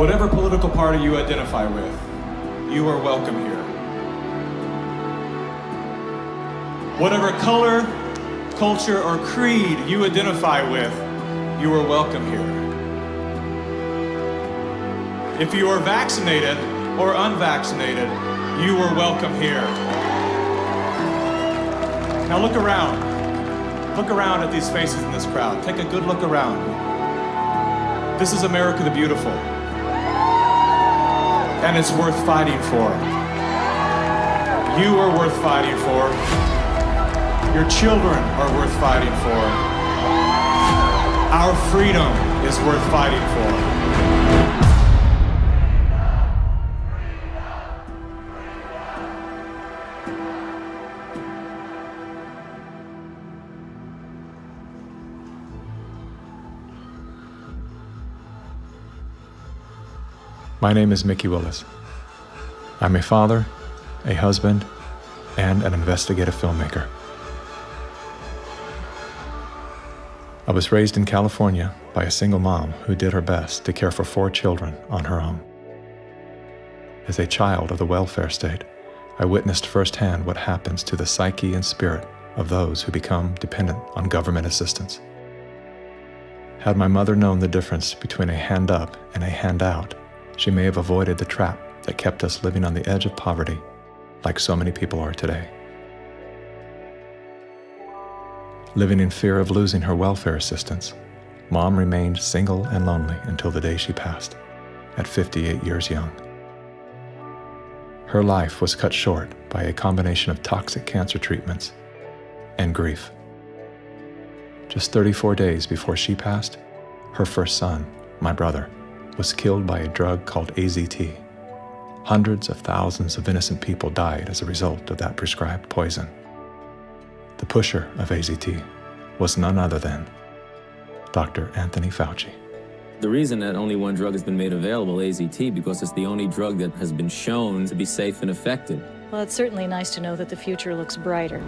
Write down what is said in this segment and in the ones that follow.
Whatever political party you identify with, you are welcome here. Whatever color, culture, or creed you identify with, you are welcome here. If you are vaccinated or unvaccinated, you are welcome here. Now look around. Look around at these faces in this crowd. Take a good look around. This is America the Beautiful. And it's worth fighting for. You are worth fighting for. Your children are worth fighting for. Our freedom is worth fighting for. My name is Mikki Willis. I'm a father, a husband, and an investigative filmmaker. I was raised in California by a single mom who did her best to care for 4 children on her own. As a child of the welfare state, I witnessed firsthand what happens to the psyche and spirit of those who become dependent on government assistance. Had my mother known the difference between a hand up and a handout, she may have avoided the trap that kept us living on the edge of poverty, like so many people are today. Living in fear of losing her welfare assistance, Mom remained single and lonely until the day she passed, at 58 years young. Her life was cut short by a combination of toxic cancer treatments and grief. Just 34 days before she passed, her first son, my brother, was killed by a drug called AZT. Hundreds of thousands of innocent people died as a result of that prescribed poison. The pusher of AZT was none other than Dr. Anthony Fauci. The reason that only one drug has been made available, AZT, because it's the only drug that has been shown to be safe and effective. Well, it's certainly nice to know that the future looks brighter.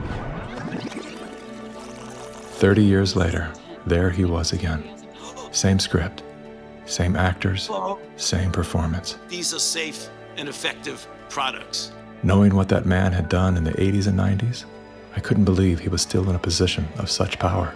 30 years later, there he was again. Same script, same actors, same performance. These are safe and effective products. Knowing what that man had done in the 80s and 90s, I couldn't believe he was still in a position of such power.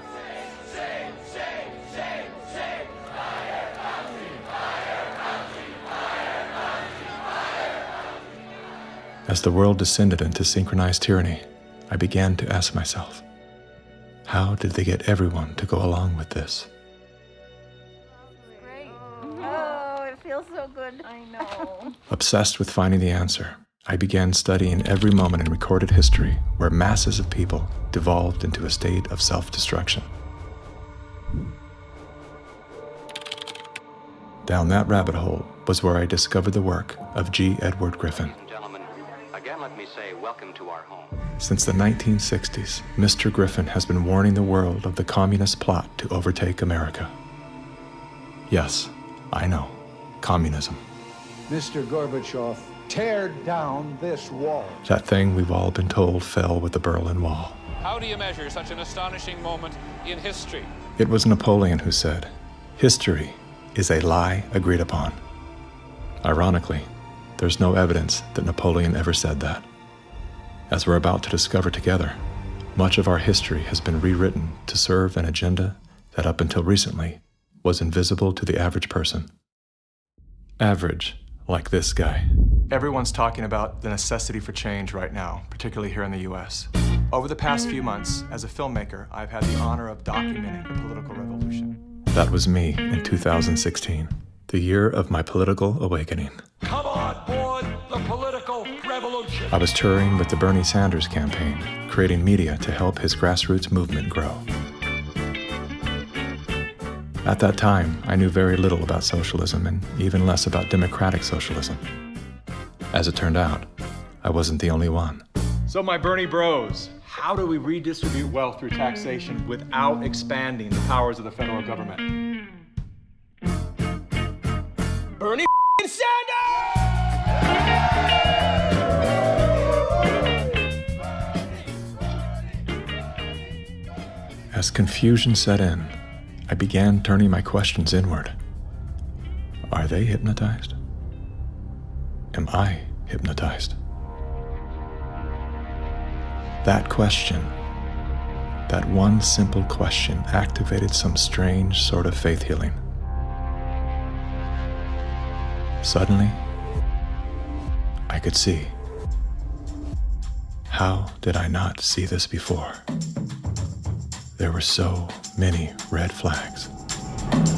As the world descended into synchronized tyranny, I began to ask myself, how did they get everyone to go along with this? Feels so good. I know. Obsessed with finding the answer, I began studying every moment in recorded history where masses of people devolved into a state of self-destruction. Down that rabbit hole was where I discovered the work of G. Edward Griffin. Gentlemen, again let me say welcome to our home. Since the 1960s, Mr. Griffin has been warning the world of the communist plot to overtake America. Yes, I know. Communism. Mr. Gorbachev, tear down this wall. That thing we've all been told fell with the Berlin Wall. How do you measure such an astonishing moment in history? It was Napoleon who said, "History is a lie agreed upon." Ironically, there's no evidence that Napoleon ever said that. As we're about to discover together, much of our history has been rewritten to serve an agenda that up until recently was invisible to the average person. Average, like this guy. Everyone's talking about the necessity for change right now, particularly here in the US. Over the past few months, as a filmmaker, I've had the honor of documenting the political revolution. That was me in 2016, the year of my political awakening. Come on board the political revolution. I was touring with the Bernie Sanders campaign, creating media to help his grassroots movement grow. At that time, I knew very little about socialism and even less about democratic socialism. As it turned out, I wasn't the only one. So my Bernie bros, how do we redistribute wealth through taxation without expanding the powers of the federal government? Bernie Sanders! As confusion set in, I began turning my questions inward. Are they hypnotized? Am I hypnotized? That question, that one simple question, activated some strange sort of faith healing. Suddenly, I could see. How did I not see this before? There were so many red flags.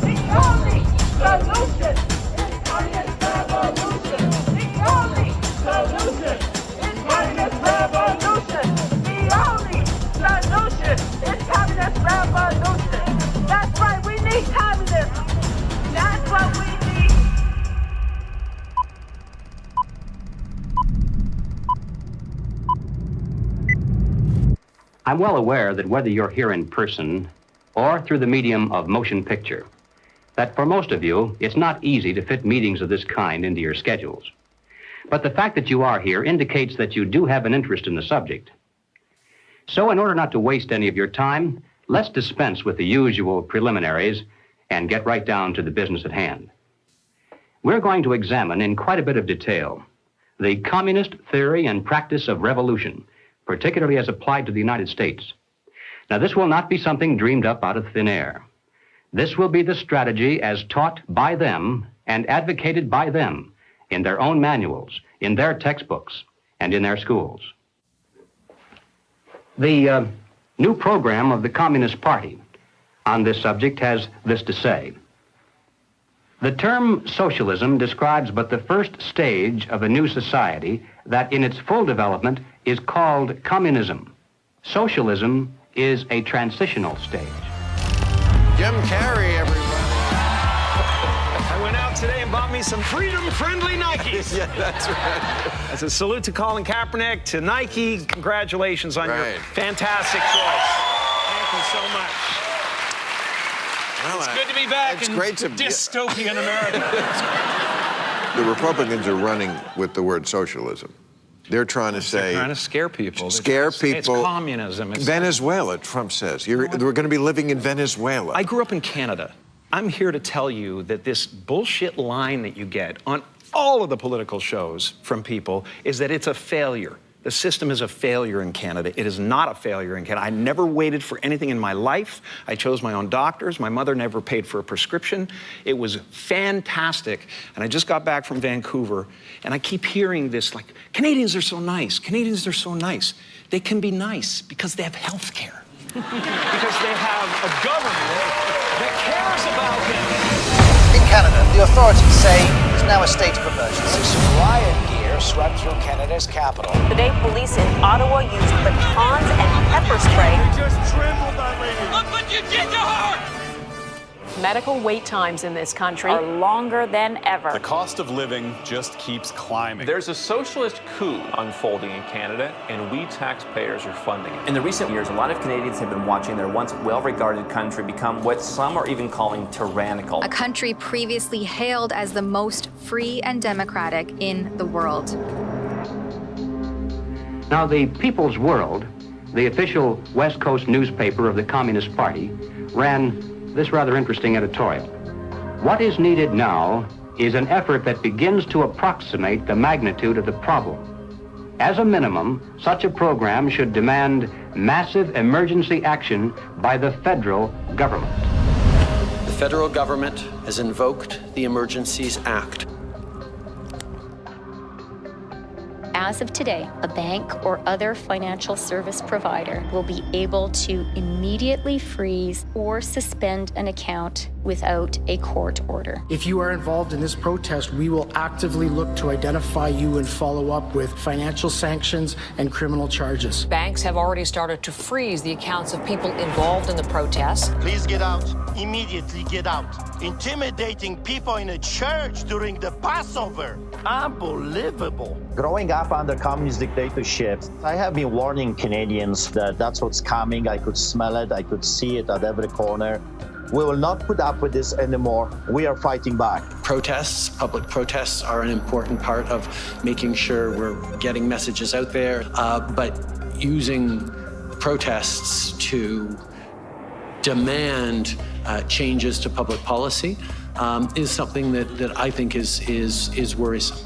The only solution is communist revolution. The only solution is communist revolution. The only solution is communist revolution. That's right, we need communism. That's what we need. I'm well aware that whether you're here in person or through the medium of motion picture, that for most of you, it's not easy to fit meetings of this kind into your schedules. But the fact that you are here indicates that you do have an interest in the subject. So in order not to waste any of your time, let's dispense with the usual preliminaries and get right down to the business at hand. We're going to examine in quite a bit of detail the communist theory and practice of revolution, particularly as applied to the United States. Now, this will not be something dreamed up out of thin air. This will be the strategy as taught by them and advocated by them in their own manuals, in their textbooks, and in their schools. The new program of the Communist Party on this subject has this to say. The term socialism describes but the first stage of a new society that in its full development is called communism. Socialism is a transitional stage. Jim Carey, everybody. I went out today and bought me some freedom-friendly Nikes. Yeah, that's right. As a salute to Colin Kaepernick, to Nike, congratulations on your fantastic choice. Thank you so much. Well, it's good to be back in dystopian America. The Republicans are running with the word socialism. They're trying to say... They're trying to scare people. Scare people. It's communism. It's Venezuela, Trump says. We're going to be living in Venezuela. I grew up in Canada. I'm here to tell you that this bullshit line that you get on all of the political shows from people is that it's a failure. The system is a failure in Canada. It is not a failure in Canada. I never waited for anything in my life. I chose my own doctors. My mother never paid for a prescription. It was fantastic. And I just got back from Vancouver, and I keep hearing this, like, Canadians are so nice. Canadians are so nice. They can be nice because they have health care. Because they have a government that cares about them. In Canada, the authorities say it's now a state of emergency. Riot gear swept through Canada's capital. Today, police in Ottawa used batons and pepper spray. You just trampled that lady. Look what you did to her! Medical wait times in this country are longer than ever. The cost of living just keeps climbing. There's a socialist coup unfolding in Canada, and we taxpayers are funding it. In the recent years, a lot of Canadians have been watching their once well-regarded country become what some are even calling tyrannical. A country previously hailed as the most free and democratic in the world. Now, the People's World, the official West Coast newspaper of the Communist Party, ran this rather interesting editorial. What is needed now is an effort that begins to approximate the magnitude of the problem. As a minimum, such a program should demand massive emergency action by the federal government. The federal government has invoked the Emergencies Act. As of today, a bank or other financial service provider will be able to immediately freeze or suspend an account without a court order. If you are involved in this protest, we will actively look to identify you and follow up with financial sanctions and criminal charges. Banks have already started to freeze the accounts of people involved in the protests. Please get out. Immediately get out. Intimidating people in a church during the Passover. Unbelievable. Growing up under communist dictatorship, I have been warning Canadians that that's what's coming. I could smell it. I could see it at every corner. We will not put up with this anymore. We are fighting back. Protests, public protests, are an important part of making sure we're getting messages out there, but using protests to demand changes to public policy is something that I think is worrisome.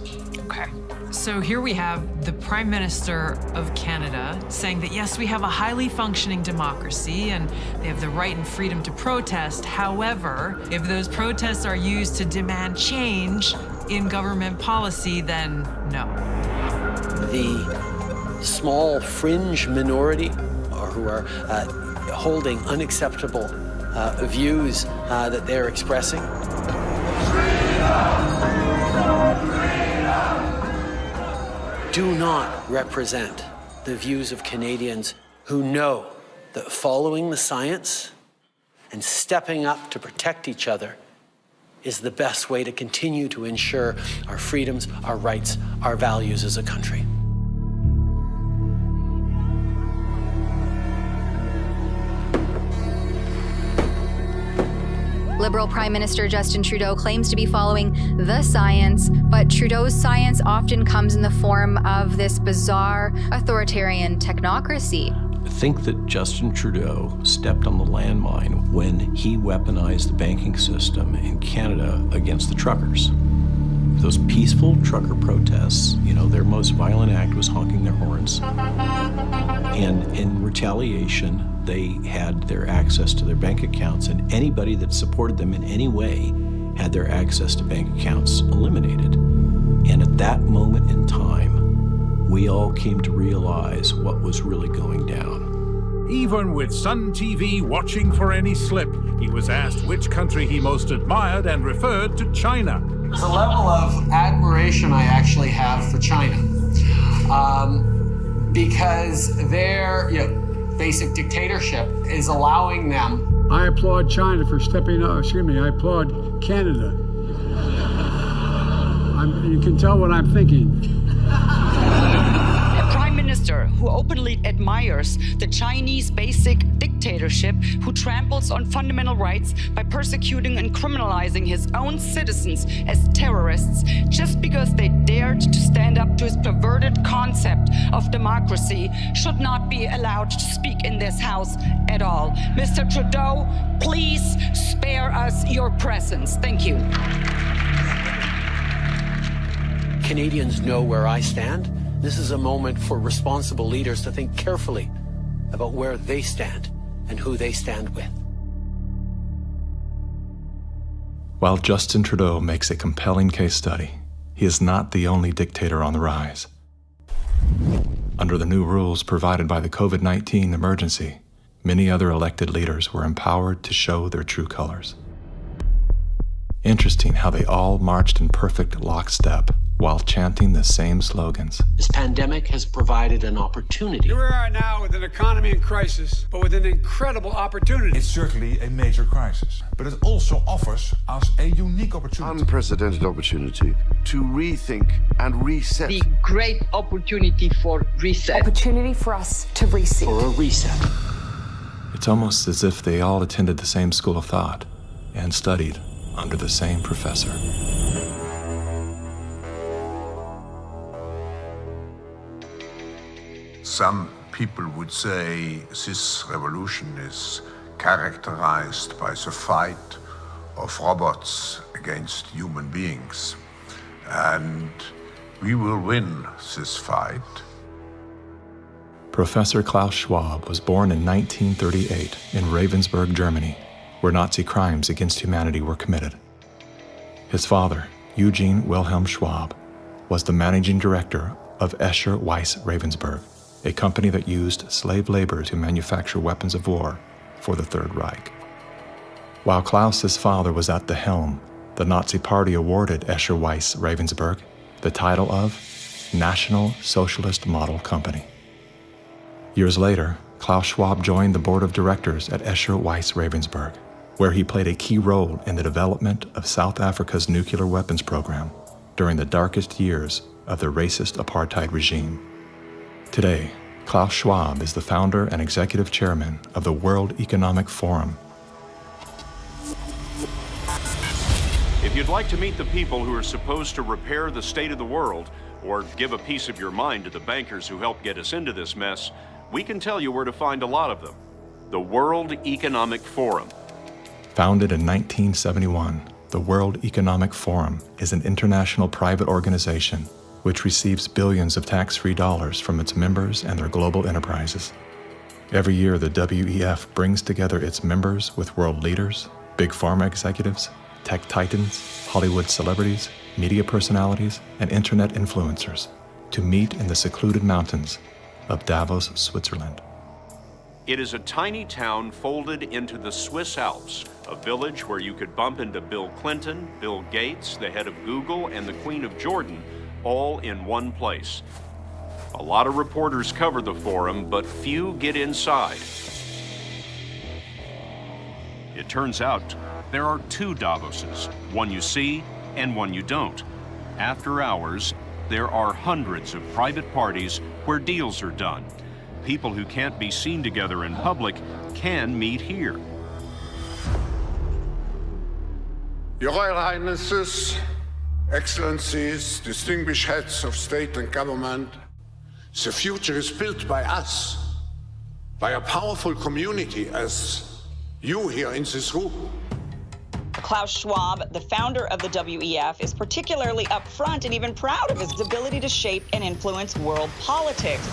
Okay. So here we have the Prime Minister of Canada saying that, yes, we have a highly functioning democracy and they have the right and freedom to protest. However, if those protests are used to demand change in government policy, then no. The small fringe minority who are holding unacceptable views that they're expressing. Do not represent the views of Canadians who know that following the science and stepping up to protect each other is the best way to continue to ensure our freedoms, our rights, our values as a country. Liberal Prime Minister Justin Trudeau claims to be following the science, but Trudeau's science often comes in the form of this bizarre authoritarian technocracy. I think that Justin Trudeau stepped on the landmine when he weaponized the banking system in Canada against the truckers. Those peaceful trucker protests, their most violent act was honking their horns. And in retaliation, they had their access to their bank accounts, and anybody that supported them in any way had their access to bank accounts eliminated. And at that moment in time, we all came to realize what was really going down. Even with Sun TV watching for any slip, he was asked which country he most admired and referred to China. There's a level of admiration I actually have for China because their basic dictatorship is allowing them. I applaud China for stepping up. I applaud Canada. You can tell what I'm thinking. A prime minister who openly admires the Chinese basic dictatorship, who tramples on fundamental rights by persecuting and criminalizing his own citizens as terrorists just because they dared to stand up to his perverted concept of democracy, should not be allowed to speak in this house at all. Mr. Trudeau, please spare us your presence. Thank you. Canadians know where I stand. This is a moment for responsible leaders to think carefully about where they stand and who they stand with. While Justin Trudeau makes a compelling case study, he is not the only dictator on the rise. Under the new rules provided by the COVID-19 emergency, many other elected leaders were empowered to show their true colors. Interesting how they all marched in perfect lockstep while chanting the same slogans. This pandemic has provided an opportunity. Here we are now with an economy in crisis, but with an incredible opportunity. It's certainly a major crisis, but it also offers us a unique opportunity. Unprecedented opportunity to rethink and reset. The great opportunity for reset. Opportunity for us to reset. For a reset. It's almost as if they all attended the same school of thought and studied under the same professor. Some people would say this revolution is characterized by the fight of robots against human beings. And we will win this fight. Professor Klaus Schwab was born in 1938 in Ravensburg, Germany, where Nazi crimes against humanity were committed. His father, Eugene Wilhelm Schwab, was the managing director of Escher Weiss Ravensburg, a company that used slave labor to manufacture weapons of war for the Third Reich. While Klaus's father was at the helm, the Nazi Party awarded Escher Weiss Ravensburg the title of National Socialist Model Company. Years later, Klaus Schwab joined the board of directors at Escher Weiss Ravensburg, where he played a key role in the development of South Africa's nuclear weapons program during the darkest years of the racist apartheid regime. Today, Klaus Schwab is the founder and executive chairman of the World Economic Forum. If you'd like to meet the people who are supposed to repair the state of the world, or give a piece of your mind to the bankers who helped get us into this mess, we can tell you where to find a lot of them. The World Economic Forum. Founded in 1971, the World Economic Forum is an international private organization which receives billions of tax-free dollars from its members and their global enterprises. Every year, the WEF brings together its members with world leaders, big pharma executives, tech titans, Hollywood celebrities, media personalities, and internet influencers to meet in the secluded mountains of Davos, Switzerland. It is a tiny town folded into the Swiss Alps, a village where you could bump into Bill Clinton, Bill Gates, the head of Google, and the Queen of Jordan, all in one place. A lot of reporters cover the forum, but few get inside. It turns out there are two Davoses, one you see and one you don't. After hours, there are hundreds of private parties where deals are done. People who can't be seen together in public can meet here. Your Royal Highnesses, Excellencies, distinguished heads of state and government, the future is built by us, by a powerful community as you here in this room. Klaus Schwab, the founder of the WEF, is particularly upfront and even proud of his ability to shape and influence world politics.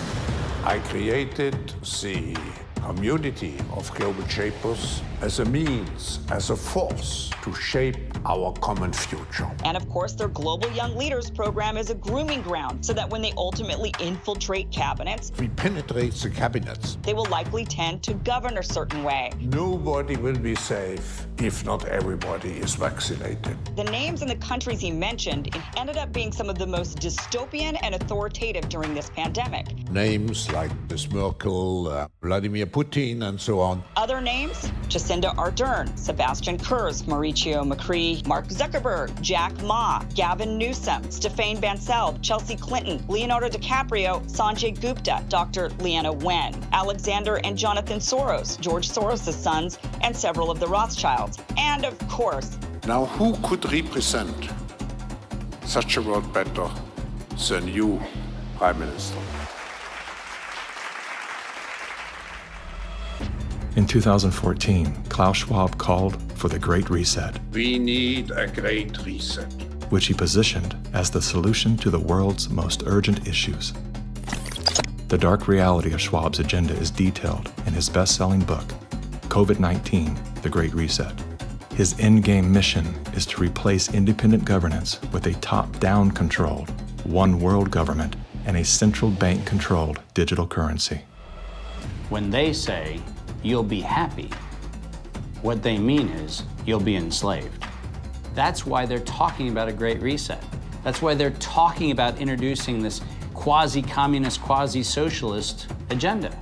I created the community of global shapers as a means, as a force to shape our common future. And of course, their Global Young Leaders program is a grooming ground so that when they ultimately infiltrate cabinets, We penetrate the cabinets. they will likely tend to govern a certain way. Nobody will be safe if not everybody is vaccinated. The names and the countries he mentioned ended up being some of the most dystopian and authoritative during this pandemic. Names like Ms. Merkel, Vladimir Putin, and so on. Other names, Jacinda Ardern, Sebastian Kurz, Mauricio Macri, Mark Zuckerberg, Jack Ma, Gavin Newsom, Stéphane Bancel, Chelsea Clinton, Leonardo DiCaprio, Sanjay Gupta, Dr. Leana Wen, Alexander and Jonathan Soros, George Soros' sons, and several of the Rothschilds. And of course, Now, who could represent such a world better than you, Prime Minister? In 2014, Klaus Schwab called for the Great Reset, We need a great reset. which he positioned as the solution to the world's most urgent issues. The dark reality of Schwab's agenda is detailed in his best-selling book, COVID-19, The Great Reset. His endgame mission is to replace independent governance with a top-down controlled, one world government and a central bank-controlled digital currency. When they say, you'll be happy, what they mean is, you'll be enslaved. That's why they're talking about a great reset. That's why they're talking about introducing this quasi-communist, quasi-socialist agenda.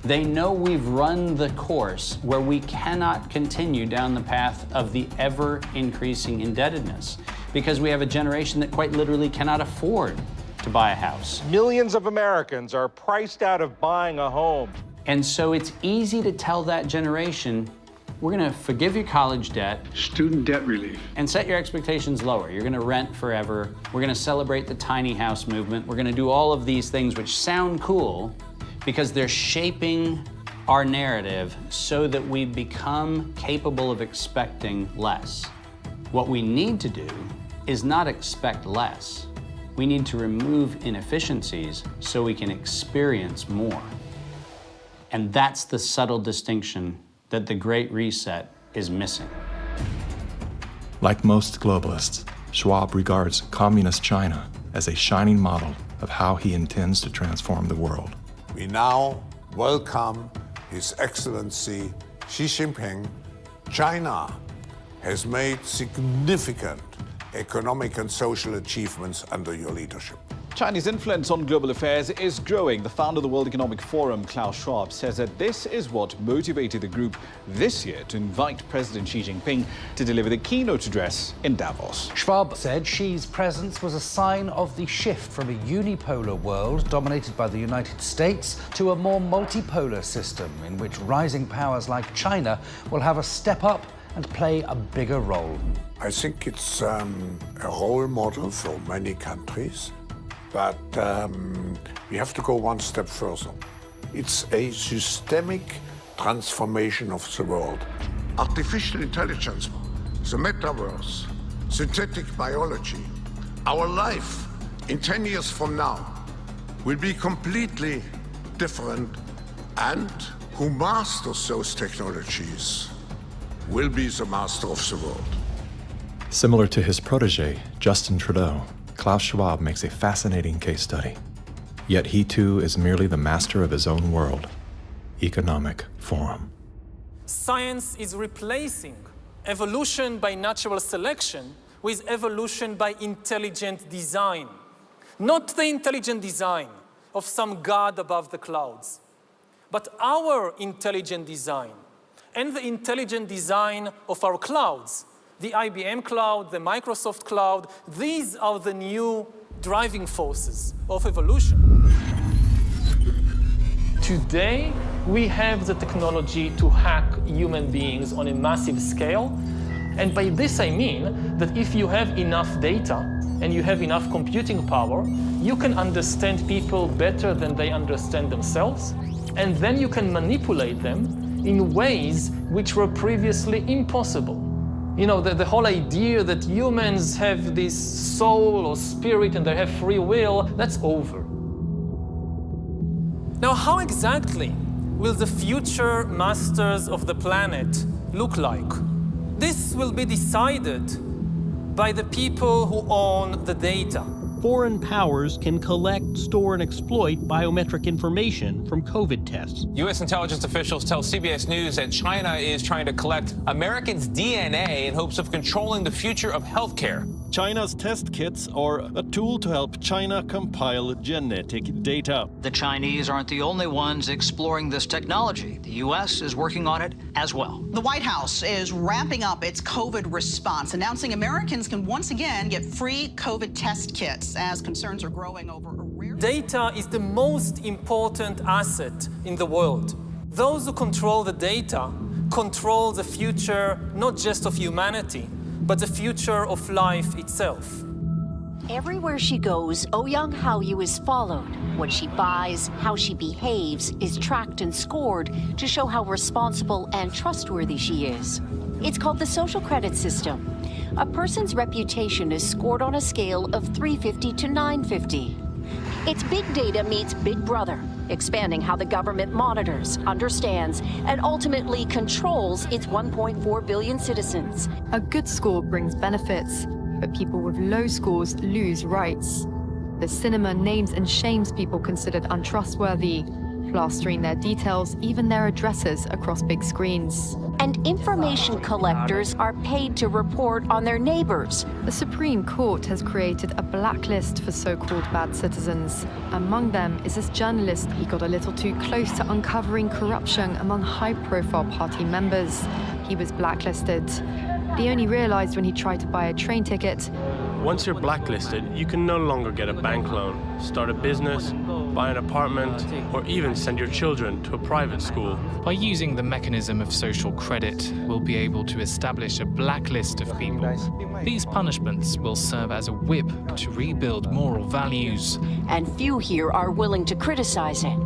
They know we've run the course where we cannot continue down the path of the ever-increasing indebtedness because we have a generation that quite literally cannot afford to buy a house. Millions of Americans are priced out of buying a home. And so it's easy to tell that generation, we're gonna forgive your college debt. Student debt relief. And set your expectations lower. You're gonna rent forever. We're gonna celebrate the tiny house movement. We're gonna do all of these things which sound cool because they're shaping our narrative so that we become capable of expecting less. What we need to do is not expect less. We need to remove inefficiencies so we can experience more. And that's the subtle distinction that the Great Reset is missing. Like most globalists, Schwab regards communist China as a shining model of how he intends to transform the world. We now welcome His Excellency Xi Jinping. China has made significant economic and social achievements under your leadership. Chinese influence on global affairs is growing. The founder of the World Economic Forum, Klaus Schwab, says that this is what motivated the group this year to invite President Xi Jinping to deliver the keynote address in Davos. Schwab said Xi's presence was a sign of the shift from a unipolar world dominated by the United States to a more multipolar system in which rising powers like China will have a step up and play a bigger role. I think it's a role model for many countries. But we have to go one step further. It's a systemic transformation of the world. artificial intelligence, the metaverse, synthetic biology, our life in 10 years from now will be completely different, and who masters those technologies will be the master of the world. Similar to his protege, Justin Trudeau, Klaus Schwab makes a fascinating case study. Yet he too is merely the master of his own world. Economic Forum. Science is replacing evolution by natural selection with evolution by intelligent design. Not the intelligent design of some god above the clouds, but our intelligent design and the intelligent design of our clouds, the IBM cloud, the Microsoft cloud. These are the new driving forces of evolution. Today, we have the technology to hack human beings on a massive scale. And by this I mean that if you have enough data and you have enough computing power, you can understand people better than they understand themselves. And then you can manipulate them in ways which were previously impossible. You know, the whole idea that humans have this soul or spirit and they have free will, that's over. Now, how exactly will the future masters of the planet look like? This will be decided by the people who own the data. Foreign powers can collect, store, and exploit biometric information from COVID tests. U.S. intelligence officials tell CBS News that China is trying to collect Americans' DNA in hopes of controlling the future of healthcare. China's test kits are a tool to help China compile genetic data. The Chinese aren't the only ones exploring this technology. The U.S. is working on it as well. The White House is ramping up its COVID response, announcing Americans can once again get free COVID test kits as concerns are growing over a rare... Data is the most important asset in the world. Those who control the data control the future, not just of humanity, but the future of life itself. Everywhere she goes, Ouyang Haoyu is followed. What she buys, how she behaves, is tracked and scored to show how responsible and trustworthy she is. It's called the social credit system. A person's reputation is scored on a scale of 350 to 950. It's big data meets Big Brother, expanding how the government monitors, understands, and ultimately controls its 1.4 billion citizens. A good score brings benefits, but people with low scores lose rights. The cinema names and shames people considered untrustworthy, plastering their details, even their addresses, across big screens. And information collectors are paid to report on their neighbors. The Supreme Court has created a blacklist for so-called bad citizens. Among them is this journalist. He got a little too close to uncovering corruption among high-profile party members. He was blacklisted. He only realized when he tried to buy a train ticket. Once you're blacklisted, you can no longer get a bank loan, start a business, buy an apartment, or even send your children to a private school. By using the mechanism of social credit, we'll be able to establish a blacklist of people. These punishments will serve as a whip to rebuild moral values. And few here are willing to criticize it,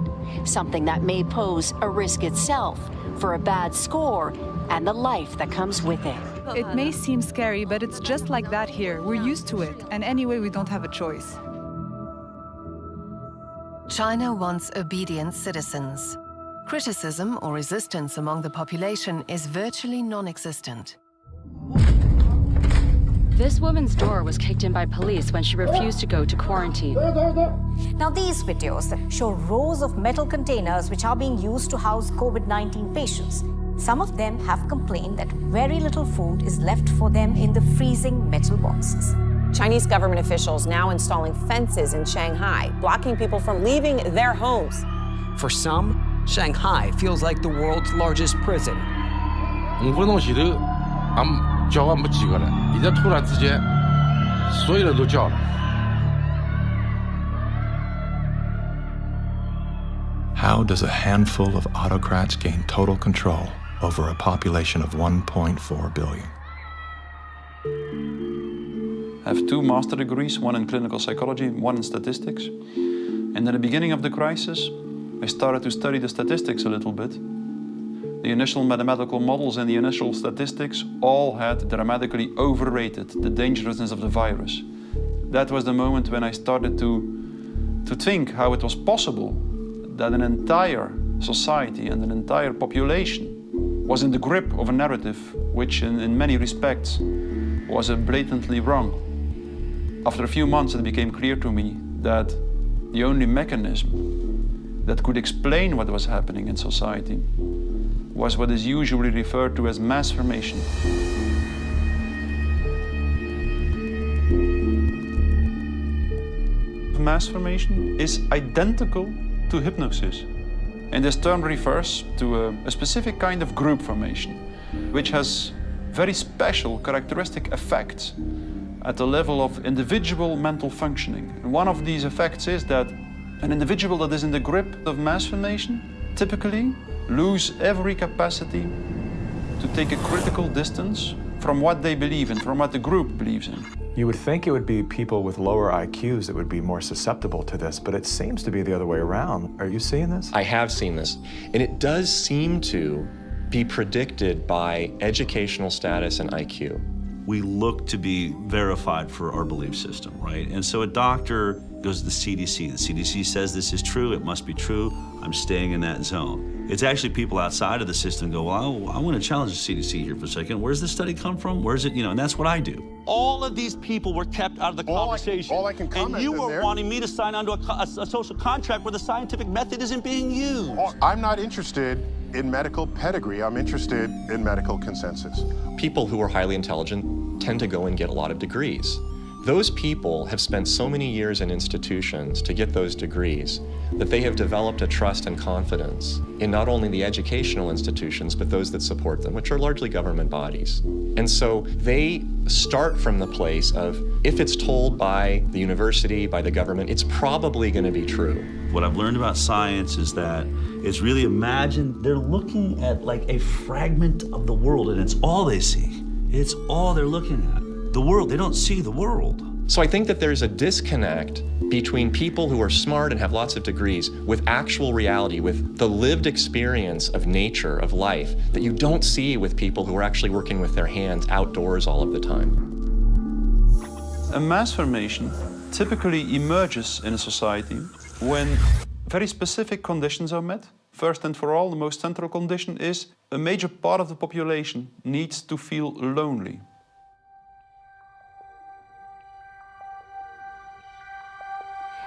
something that may pose a risk itself for a bad score and the life that comes with it. It may seem scary, but it's just like that here. We're used to it, and anyway, we don't have a choice. China wants obedient citizens. Criticism or resistance among the population is virtually non-existent. This woman's door was kicked in by police when she refused to go to quarantine. Now, these videos show rows of metal containers which are being used to house COVID-19 patients. Some of them have complained that very little food is left for them in the freezing metal boxes. Chinese government officials now installing fences in Shanghai, blocking people from leaving their homes. For some, Shanghai feels like the world's largest prison. How does a handful of autocrats gain total control over a population of 1.4 billion? I have 2 master degrees, one in clinical psychology, one in statistics. And at the beginning of the crisis, I started to study the statistics a little bit. The initial mathematical models and the initial statistics all had dramatically overrated the dangerousness of the virus. That was the moment when I started to think how it was possible that an entire society and an entire population was in the grip of a narrative which in many respects was blatantly wrong. After a few months it became clear to me that the only mechanism that could explain what was happening in society was what is usually referred to as mass formation. Mass formation is identical to hypnosis. And this term refers to a specific kind of group formation, which has very special characteristic effects at the level of individual mental functioning. And one of these effects is that an individual that is in the grip of mass formation typically lose every capacity to take a critical distance from what they believe in, from what the group believes in. You would think it would be people with lower IQs that would be more susceptible to this, but it seems to be the other way around. Are you seeing this? I have seen this, and it does seem to be predicted by educational status and IQ. We look to be verified for our belief system, right? And so a doctor goes to the CDC. The CDC says this is true, it must be true, I'm staying in that zone. It's actually people outside of the system go, well, I want to challenge the CDC here for a second. Where's this study come from? Where's it, and that's what I do. All of these people were kept out of the conversation. All I can comment and you were there, wanting me to sign onto a social contract where the scientific method isn't being used. I'm not interested in medical pedigree. I'm interested in medical consensus. People who are highly intelligent tend to go and get a lot of degrees. Those people have spent so many years in institutions to get those degrees that they have developed a trust and confidence in not only the educational institutions, but those that support them, which are largely government bodies. And so they start from the place of, if it's told by the university, by the government, it's probably going to be true. What I've learned about science is that it's really they're looking at like a fragment of the world, and it's all they see. It's all they're looking at. The world, they don't see the world. So I think that there's a disconnect between people who are smart and have lots of degrees with actual reality, with the lived experience of nature, of life, that you don't see with people who are actually working with their hands outdoors all of the time. A mass formation typically emerges in a society when very specific conditions are met. First and for all, the most central condition is a major part of the population needs to feel lonely.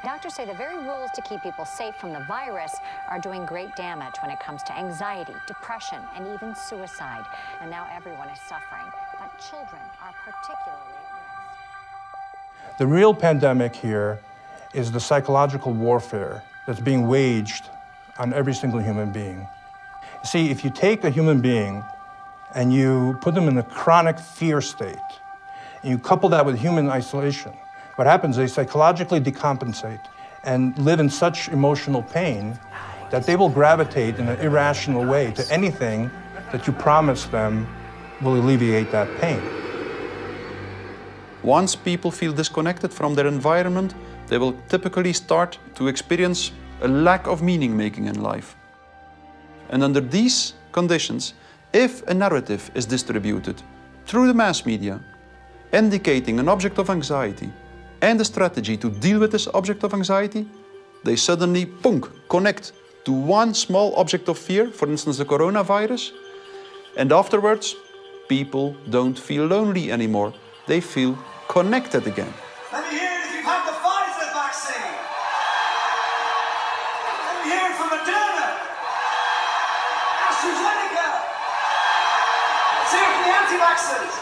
Doctors say the very rules to keep people safe from the virus are doing great damage when it comes to anxiety, depression, and even suicide. And now everyone is suffering, but children are particularly at risk. The real pandemic here is the psychological warfare that's being waged on every single human being. See, if you take a human being and you put them in a chronic fear state, and you couple that with human isolation, what happens is they psychologically decompensate and live in such emotional pain that they will gravitate in an irrational way to anything that you promise them will alleviate that pain. Once people feel disconnected from their environment, they will typically start to experience a lack of meaning-making in life. And under these conditions, if a narrative is distributed through the mass media, indicating an object of anxiety, and a strategy to deal with this object of anxiety, they suddenly, connect to one small object of fear, for instance the coronavirus, and afterwards, people don't feel lonely anymore. They feel connected again. Let me hear it if you've had the Pfizer vaccine. Let me hear it from Moderna, AstraZeneca. Let's hear it from the anti-vaxxers.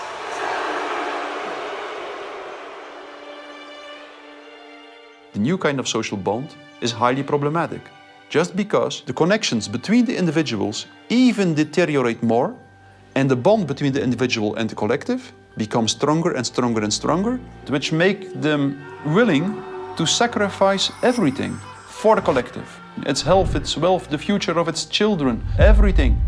The new kind of social bond is highly problematic, just because the connections between the individuals even deteriorate more, and the bond between the individual and the collective becomes stronger and stronger and stronger, which make them willing to sacrifice everything for the collective. Its health, its wealth, the future of its children, everything.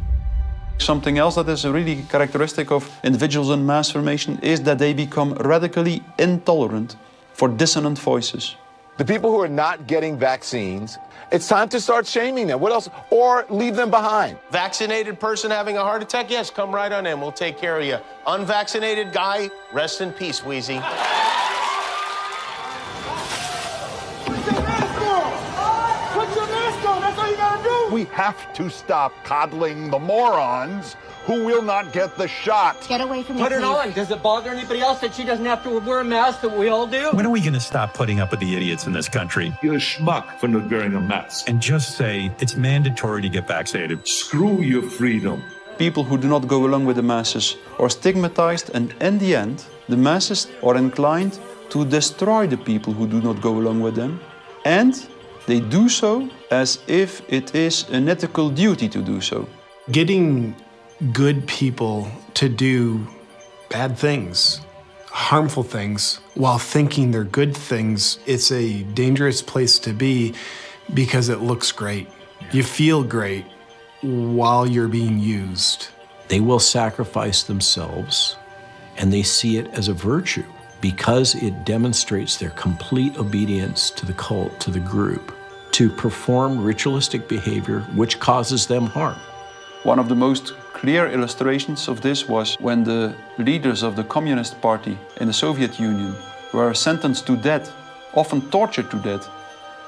Something else that is really characteristic of individuals in mass formation is that they become radically intolerant for dissonant voices. the people who are not getting vaccines, it's time to start shaming them. What else? Or leave them behind. Vaccinated person having a heart attack? Yes, come right on in. We'll take care of you. Unvaccinated guy, rest in peace, Wheezy. We have to stop coddling the morons who will not get the shot. Get away from me, Put it please. on. Does it bother anybody else that she doesn't have to wear a mask that we all do? When are we going to stop putting up with the idiots in this country? You're a schmuck for not wearing a mask. And just say it's mandatory to get vaccinated. Screw your freedom. People who do not go along with the masses are stigmatized, and in the end, the masses are inclined to destroy the people who do not go along with them. And they do so as if it is an ethical duty to do so. Getting good people to do bad things, harmful things, while thinking they're good things, it's a dangerous place to be because it looks great. You feel great while you're being used. They will sacrifice themselves, and they see it as a virtue because it demonstrates their complete obedience to the cult, to the group, to perform ritualistic behavior which causes them harm. One of the most clear illustrations of this was when the leaders of the Communist Party in the Soviet Union were sentenced to death, often tortured to death.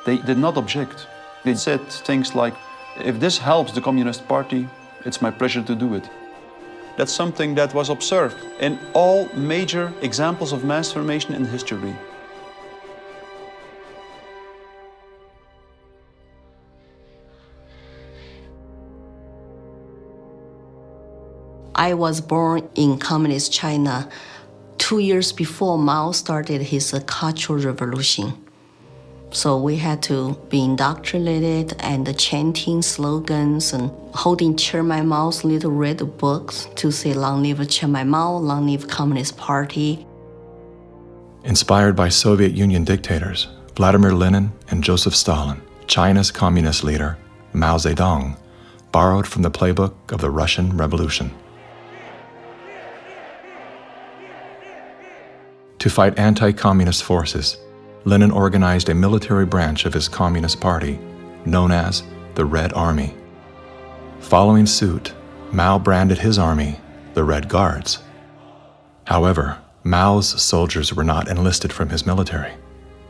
They did not object. They said things like, if this helps the Communist Party, it's my pleasure to do it. That's something that was observed in all major examples of mass formation in history. I was born in Communist China 2 years before Mao started his Cultural Revolution. So we had to be indoctrinated and chanting slogans and holding Chairman Mao's little red books to say, long live Chairman Mao, long live Communist Party. Inspired by Soviet Union dictators Vladimir Lenin and Joseph Stalin, China's communist leader, Mao Zedong, borrowed from the playbook of the Russian Revolution. To fight anti-communist forces, Lenin organized a military branch of his Communist Party, known as the Red Army. Following suit, Mao branded his army the Red Guards. However, Mao's soldiers were not enlisted from his military.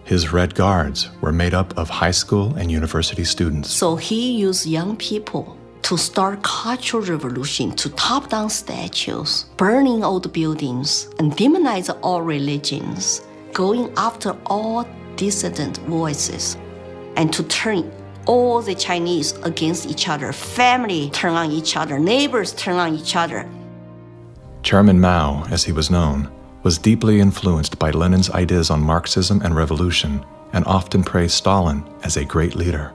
His Red Guards were made up of high school and university students. So he used young people to start cultural revolution, to top down statues, burning old buildings, and demonize all religions, going after all dissident voices, and to turn all the Chinese against each other, family turn on each other, neighbors turn on each other. Chairman Mao, as he was known, was deeply influenced by Lenin's ideas on Marxism and revolution, and often praised Stalin as a great leader.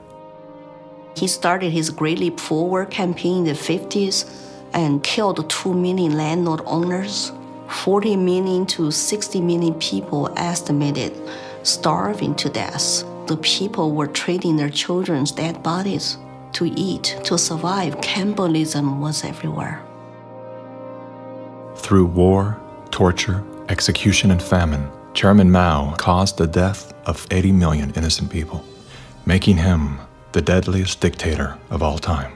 He started his Great Leap Forward campaign in the 50s and killed 2 million landlord owners, 40 million to 60 million people estimated starving to death. The people were trading their children's dead bodies to eat, to survive. Cannibalism was everywhere. Through war, torture, execution, and famine, Chairman Mao caused the death of 80 million innocent people, making him the deadliest dictator of all time.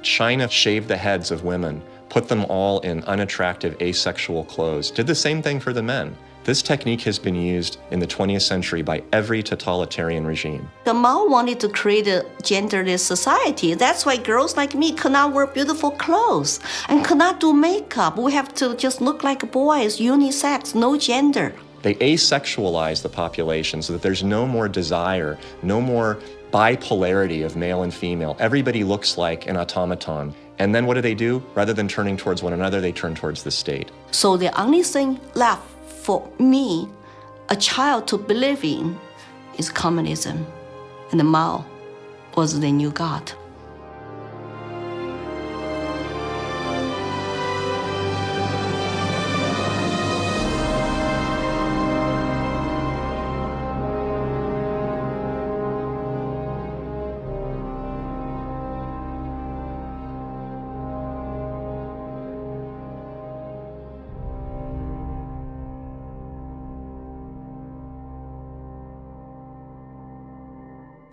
China shaved the heads of women, put them all in unattractive asexual clothes, did the same thing for the men. This technique has been used in the 20th century by every totalitarian regime. The Mao wanted to create a genderless society. That's why girls like me could not wear beautiful clothes and could not do makeup. We have to just look like boys, unisex, no gender. They asexualize the population so that there's no more desire, no more bipolarity of male and female. Everybody looks like an automaton. And then what do? Rather than turning towards one another, they turn towards the state. So the only thing left for me, a child to believe in, is communism. And Mao was the new God.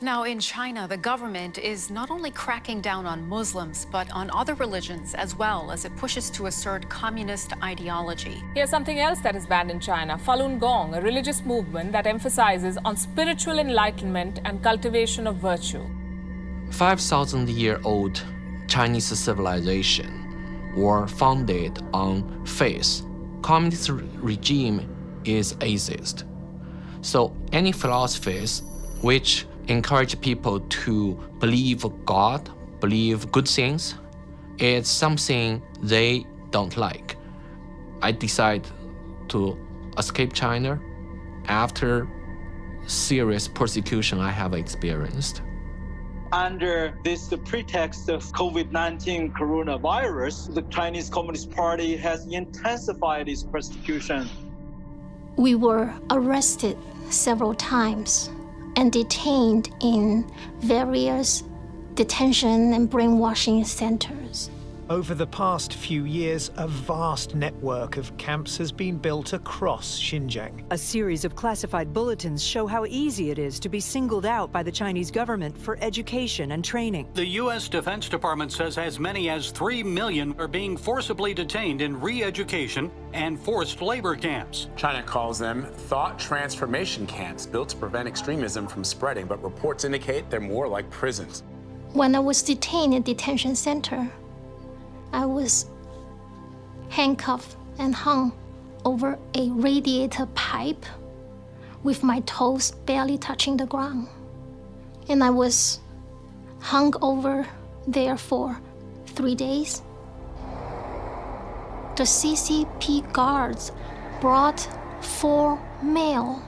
Now, in China, the government is not only cracking down on Muslims, but on other religions as well, as it pushes to assert communist ideology. Here's something else that is banned in China: Falun Gong, a religious movement that emphasizes on spiritual enlightenment and cultivation of virtue. 5,000-year-old Chinese civilization were founded on faith. Communist regime is atheist. So any philosophies which encourage people to believe God, believe good things, it's something they don't like. I decided to escape China after serious persecution I have experienced. Under this pretext of COVID-19 coronavirus, the Chinese Communist Party has intensified its persecution. We were arrested several times and detained in various detention and brainwashing centers. Over the past few years, a vast network of camps has been built across Xinjiang. A series of classified bulletins show how easy it is to be singled out by the Chinese government for education and training. The U.S. Defense Department says as many as 3 million are being forcibly detained in re-education and forced labor camps. China calls them thought transformation camps built to prevent extremism from spreading, but reports indicate they're more like prisons. When I was detained in a detention center, I was handcuffed and hung over a radiator pipe with my toes barely touching the ground. And I was hung over there for 3 days. The CCP guards brought 4 male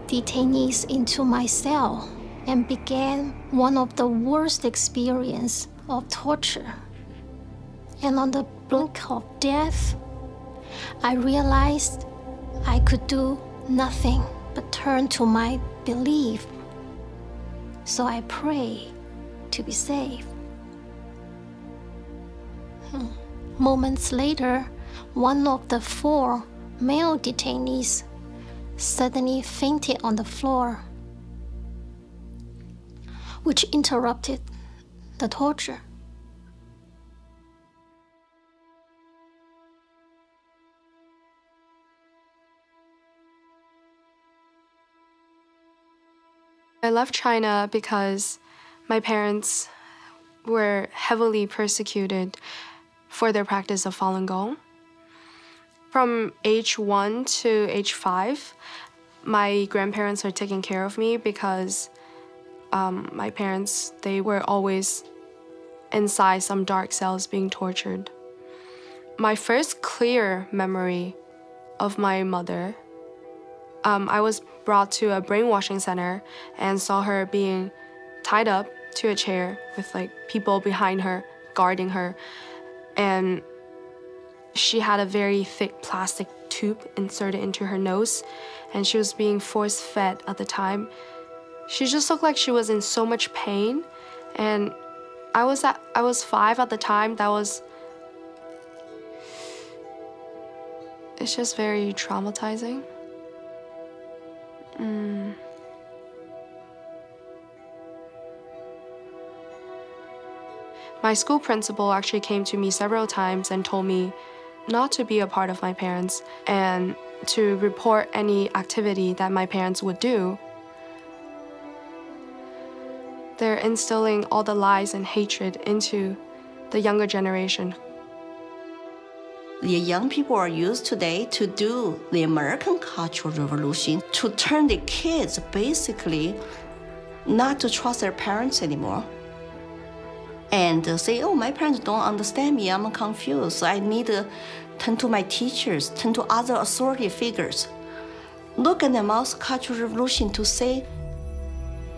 detainees into my cell and began one of the worst experiences of torture. And on the brink of death, I realized I could do nothing but turn to my belief. So I prayed to be saved. Moments later, one of the 4 male detainees suddenly fainted on the floor, which interrupted the torture. I left China because my parents were heavily persecuted for their practice of Falun Gong. From age 1 to age 5, my grandparents were taking care of me because my parents, they were always inside some dark cells being tortured. My first clear memory of my mother, I was brought to a brainwashing center and saw her being tied up to a chair with like people behind her guarding her, and she had a very thick plastic tube inserted into her nose, and she was being force-fed at the time. She just looked like she was in so much pain, and I was 5 at the time. It's just very traumatizing. My school principal actually came to me several times and told me not to be a part of my parents and to report any activity that my parents would do. They're instilling all the lies and hatred into the younger generation. The young people are used today to do the American Cultural Revolution, to turn the kids basically not to trust their parents anymore. And say, oh, my parents don't understand me, I'm confused, I need to turn to my teachers, turn to other authority figures. Look at the multicultural revolution to say,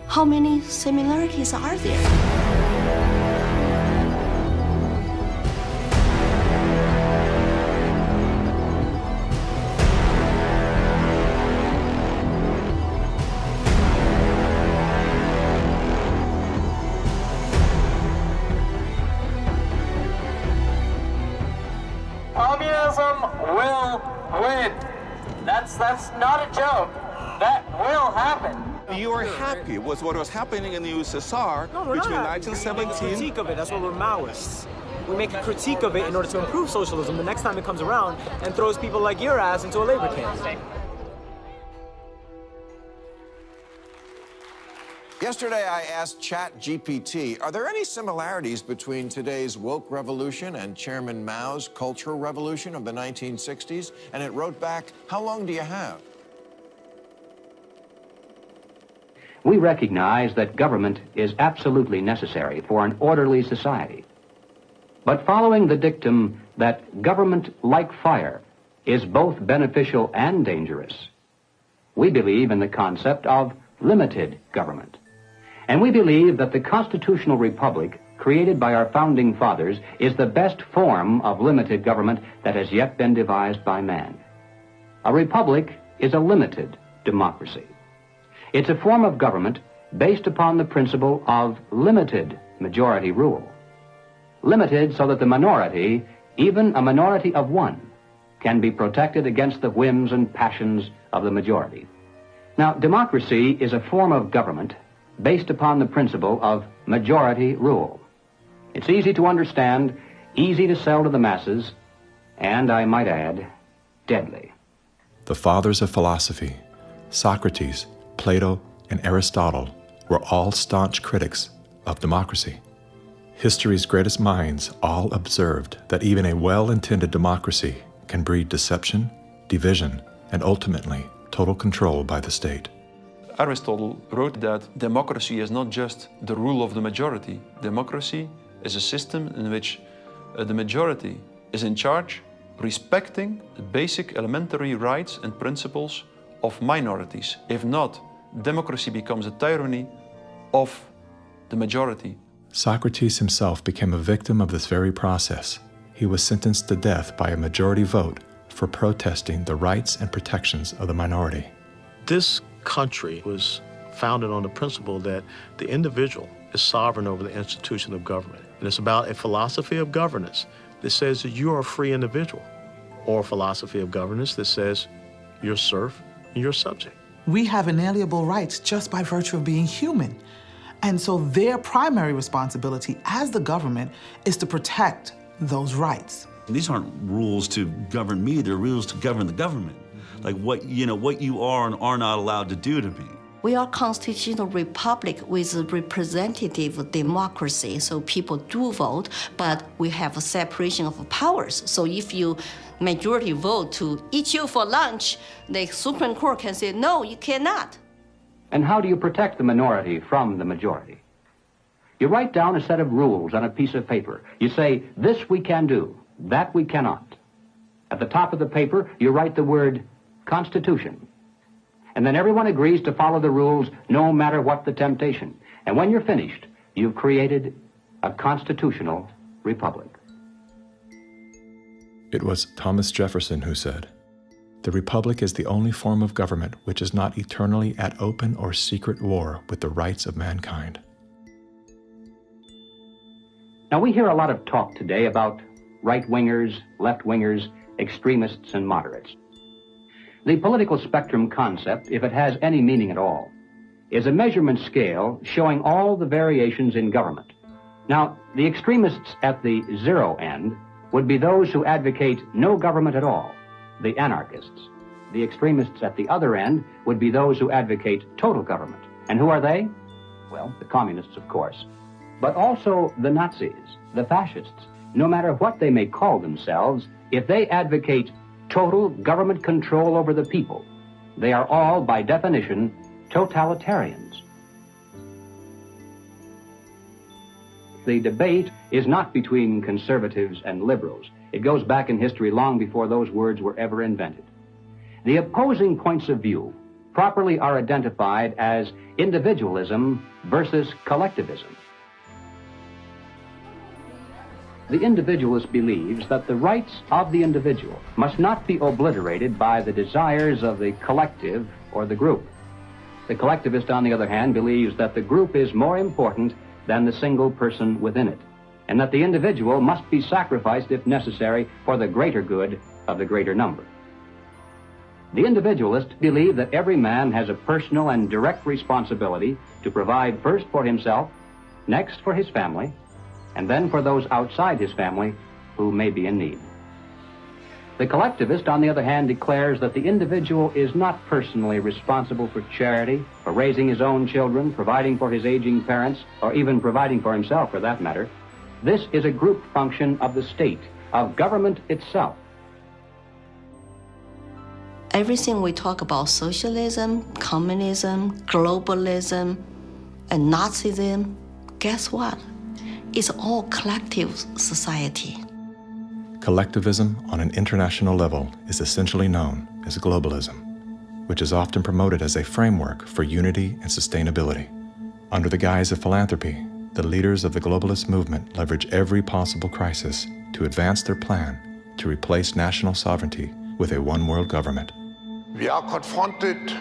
how many similarities are there? Communism will win. That's not a joke. That will happen. You are happy with what was happening in the USSR No, we're between not. 1917. We make a critique of it. That's why we're Maoists. We make a critique of it in order to improve socialism the next time it comes around and throws people like your ass into a labor camp. Yesterday, I asked ChatGPT, are there any similarities between today's woke revolution and Chairman Mao's cultural revolution of the 1960s? And it wrote back, how long do you have? We recognize that government is absolutely necessary for an orderly society. But following the dictum that government, like fire, is both beneficial and dangerous, we believe in the concept of limited government. And we believe that the constitutional republic created by our founding fathers is the best form of limited government that has yet been devised by man. A republic is a limited democracy. It's a form of government based upon the principle of limited majority rule. Limited so that the minority, even a minority of one, can be protected against the whims and passions of the majority. Now, democracy is a form of government based upon the principle of majority rule. It's easy to understand, easy to sell to the masses, and, I might add, deadly. The fathers of philosophy, Socrates, Plato, and Aristotle, were all staunch critics of democracy. History's greatest minds all observed that even a well-intended democracy can breed deception, division, and ultimately total control by the state. Aristotle wrote that democracy is not just the rule of the majority. Democracy is a system in which the majority is in charge, respecting the basic elementary rights and principles of minorities. If not, democracy becomes a tyranny of the majority. Socrates himself became a victim of this very process. He was sentenced to death by a majority vote for protesting the rights and protections of the minority. This country was founded on the principle that the individual is sovereign over the institution of government. And it's about a philosophy of governance that says that you are a free individual, or a philosophy of governance that says you're serf and you're subject. We have inalienable rights just by virtue of being human. And so their primary responsibility as the government is to protect those rights. These aren't rules to govern me, they're rules to govern the government. Like what you are and are not allowed to do to me. We are constitutional republic with a representative democracy, so people do vote, but we have a separation of powers. So if you majority vote to eat you for lunch, the Supreme Court can say, no, you cannot. And how do you protect the minority from the majority? You write down a set of rules on a piece of paper. You say, this we can do, that we cannot. At the top of the paper, you write the word Constitution. And then everyone agrees to follow the rules no matter what the temptation. And when you're finished, you've created a constitutional republic. It was Thomas Jefferson who said, "The republic is the only form of government which is not eternally at open or secret war with the rights of mankind." Now, we hear a lot of talk today about right-wingers, left-wingers, extremists, and moderates. The political spectrum concept, if it has any meaning at all, is a measurement scale showing all the variations in government. Now, the extremists at the zero end would be those who advocate no government at all, the anarchists. The extremists at the other end would be those who advocate total government. And who are they? Well, the communists, of course, but also the Nazis, the fascists. No matter what they may call themselves, if they advocate total government control over the people, they are all, by definition, totalitarians. The debate is not between conservatives and liberals. It goes back in history long before those words were ever invented. The opposing points of view properly are identified as individualism versus collectivism. The individualist believes that the rights of the individual must not be obliterated by the desires of the collective or the group. The collectivist, on the other hand, believes that the group is more important than the single person within it, and that the individual must be sacrificed if necessary for the greater good of the greater number. The individualists believe that every man has a personal and direct responsibility to provide first for himself, next for his family, and then for those outside his family who may be in need. The collectivist, on the other hand, declares that the individual is not personally responsible for charity, for raising his own children, providing for his aging parents, or even providing for himself, for that matter. This is a group function of the state, of government itself. Everything we talk about, socialism, communism, globalism, and Nazism, guess what? It's all collective society. Collectivism on an international level is essentially known as globalism, which is often promoted as a framework for unity and sustainability. Under the guise of philanthropy, the leaders of the globalist movement leverage every possible crisis to advance their plan to replace national sovereignty with a one-world government. We are confronted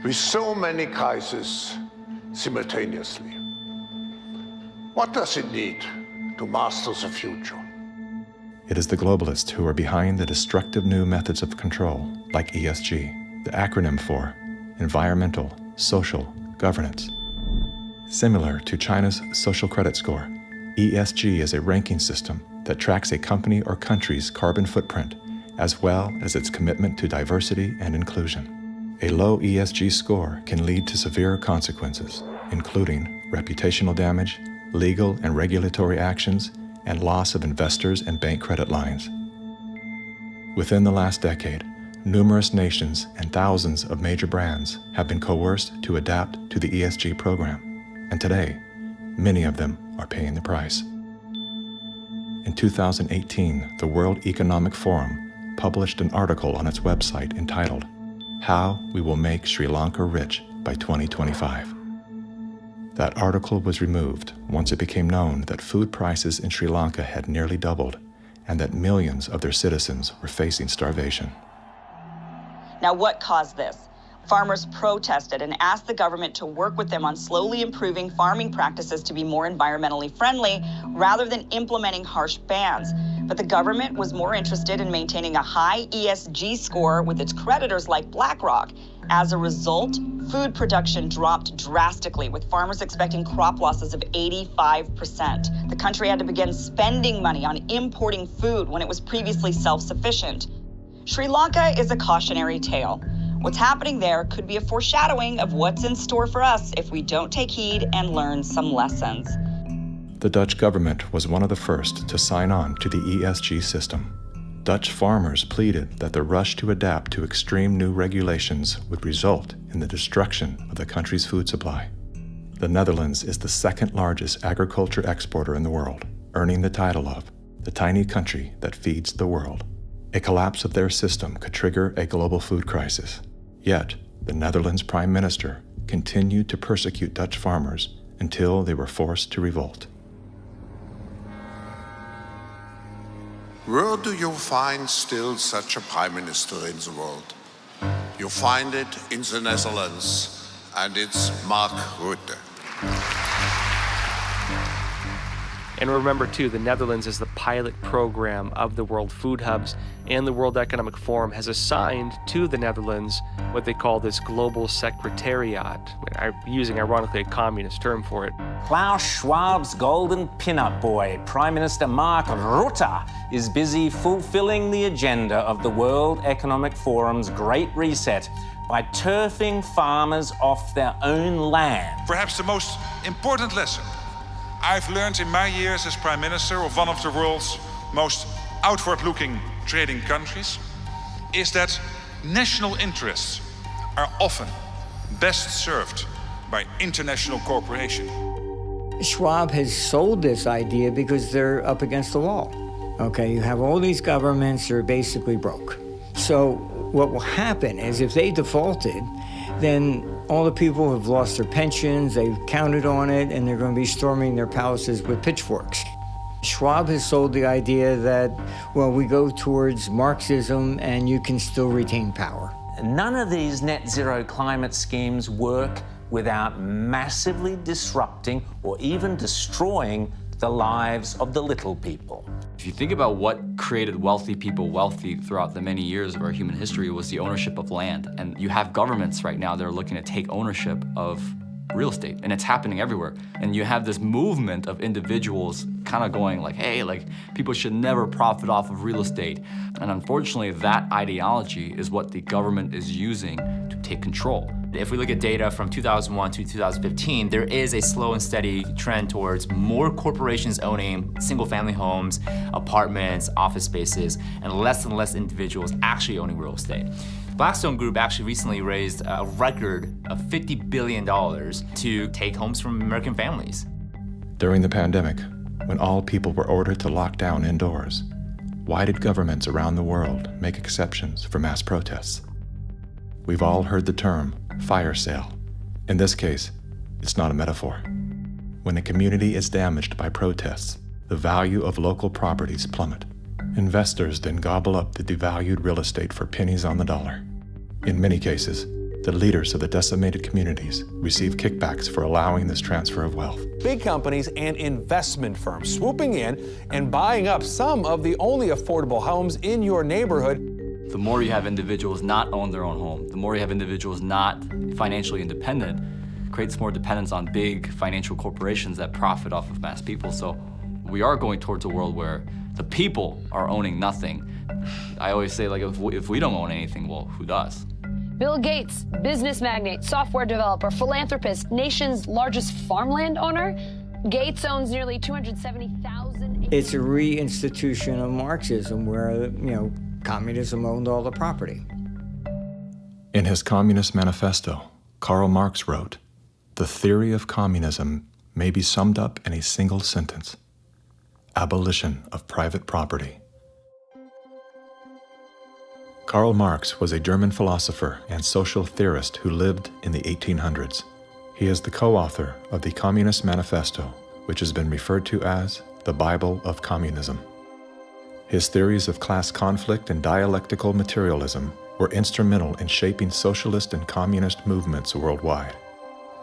with so many crises simultaneously. What does it need to master the future? It is the globalists who are behind the destructive new methods of control, like ESG, the acronym for Environmental, Social, Governance. Similar to China's social credit score, ESG is a ranking system that tracks a company or country's carbon footprint, as well as its commitment to diversity and inclusion. A low ESG score can lead to severe consequences, including reputational damage, legal and regulatory actions, and loss of investors and bank credit lines. Within the last decade, numerous nations and thousands of major brands have been coerced to adapt to the ESG program, and today, many of them are paying the price. In 2018, the World Economic Forum published an article on its website entitled, "How We Will Make Sri Lanka Rich by 2025. That article was removed once it became known that food prices in Sri Lanka had nearly doubled and that millions of their citizens were facing starvation. Now, what caused this? Farmers protested and asked the government to work with them on slowly improving farming practices to be more environmentally friendly rather than implementing harsh bans. But the government was more interested in maintaining a high ESG score with its creditors like BlackRock. As a result, food production dropped drastically, with farmers expecting crop losses of 85%. The country had to begin spending money on importing food when it was previously self-sufficient. Sri Lanka is a cautionary tale. What's happening there could be a foreshadowing of what's in store for us if we don't take heed and learn some lessons. The Dutch government was one of the first to sign on to the ESG system. Dutch farmers pleaded that the rush to adapt to extreme new regulations would result in the destruction of the country's food supply. The Netherlands is the second largest agriculture exporter in the world, earning the title of the tiny country that feeds the world. A collapse of their system could trigger a global food crisis. Yet, the Netherlands Prime Minister continued to persecute Dutch farmers until they were forced to revolt. Where do you find still such a prime minister in the world? You find it in the Netherlands, and it's Mark Rutte. And remember, too, the Netherlands is the pilot program of the World Food Hubs, and the World Economic Forum has assigned to the Netherlands what they call this Global Secretariat, using, ironically, a communist term for it. Klaus Schwab's golden pin-up boy, Prime Minister Mark Rutte, is busy fulfilling the agenda of the World Economic Forum's Great Reset by turfing farmers off their own land. Perhaps the most important lesson I've learned in my years as Prime Minister of one of the world's most outward-looking trading countries is that national interests are often best served by international cooperation. Schwab has sold this idea because they're up against the wall. Okay, you have all these governments that are basically broke. So what will happen is if they defaulted, then all the people have lost their pensions, they've counted on it, and they're going to be storming their palaces with pitchforks. Schwab has sold the idea that, well, we go towards Marxism and you can still retain power. None of these net zero climate schemes work without massively disrupting or even destroying the lives of the little people. If you think about what created wealthy people wealthy throughout the many years of our human history, was the ownership of land. And you have governments right now that are looking to take ownership of real estate, and it's happening everywhere. And you have this movement of individuals kind of going like, hey, like, people should never profit off of real estate. And unfortunately, that ideology is what the government is using to take control. If we look at data from 2001 to 2015, there is a slow and steady trend towards more corporations owning single-family homes, apartments, office spaces, and less individuals actually owning real estate. Blackstone Group actually recently raised a record of $50 billion to take homes from American families. During the pandemic, when all people were ordered to lock down indoors, why did governments around the world make exceptions for mass protests? We've all heard the term fire sale. In this case, it's not a metaphor. When a community is damaged by protests, the value of local properties plummet. Investors then gobble up the devalued real estate for pennies on the dollar. In many cases, the leaders of the decimated communities receive kickbacks for allowing this transfer of wealth. Big companies and investment firms swooping in and buying up some of the only affordable homes in your neighborhood. The more you have individuals not own their own home, the more you have individuals not financially independent, creates more dependence on big financial corporations that profit off of mass people. So we are going towards a world where the people are owning nothing. I always say, like, if we don't own anything, well, who does? Bill Gates, business magnate, software developer, philanthropist, nation's largest farmland owner. Gates owns nearly 270,000 acres. It's a reinstitution of Marxism where, communism owned all the property. In his Communist Manifesto, Karl Marx wrote, "The theory of communism may be summed up in a single sentence: abolition of private property." Karl Marx was a German philosopher and social theorist who lived in the 1800s. He is the co-author of the Communist Manifesto, which has been referred to as the Bible of Communism. His theories of class conflict and dialectical materialism were instrumental in shaping socialist and communist movements worldwide.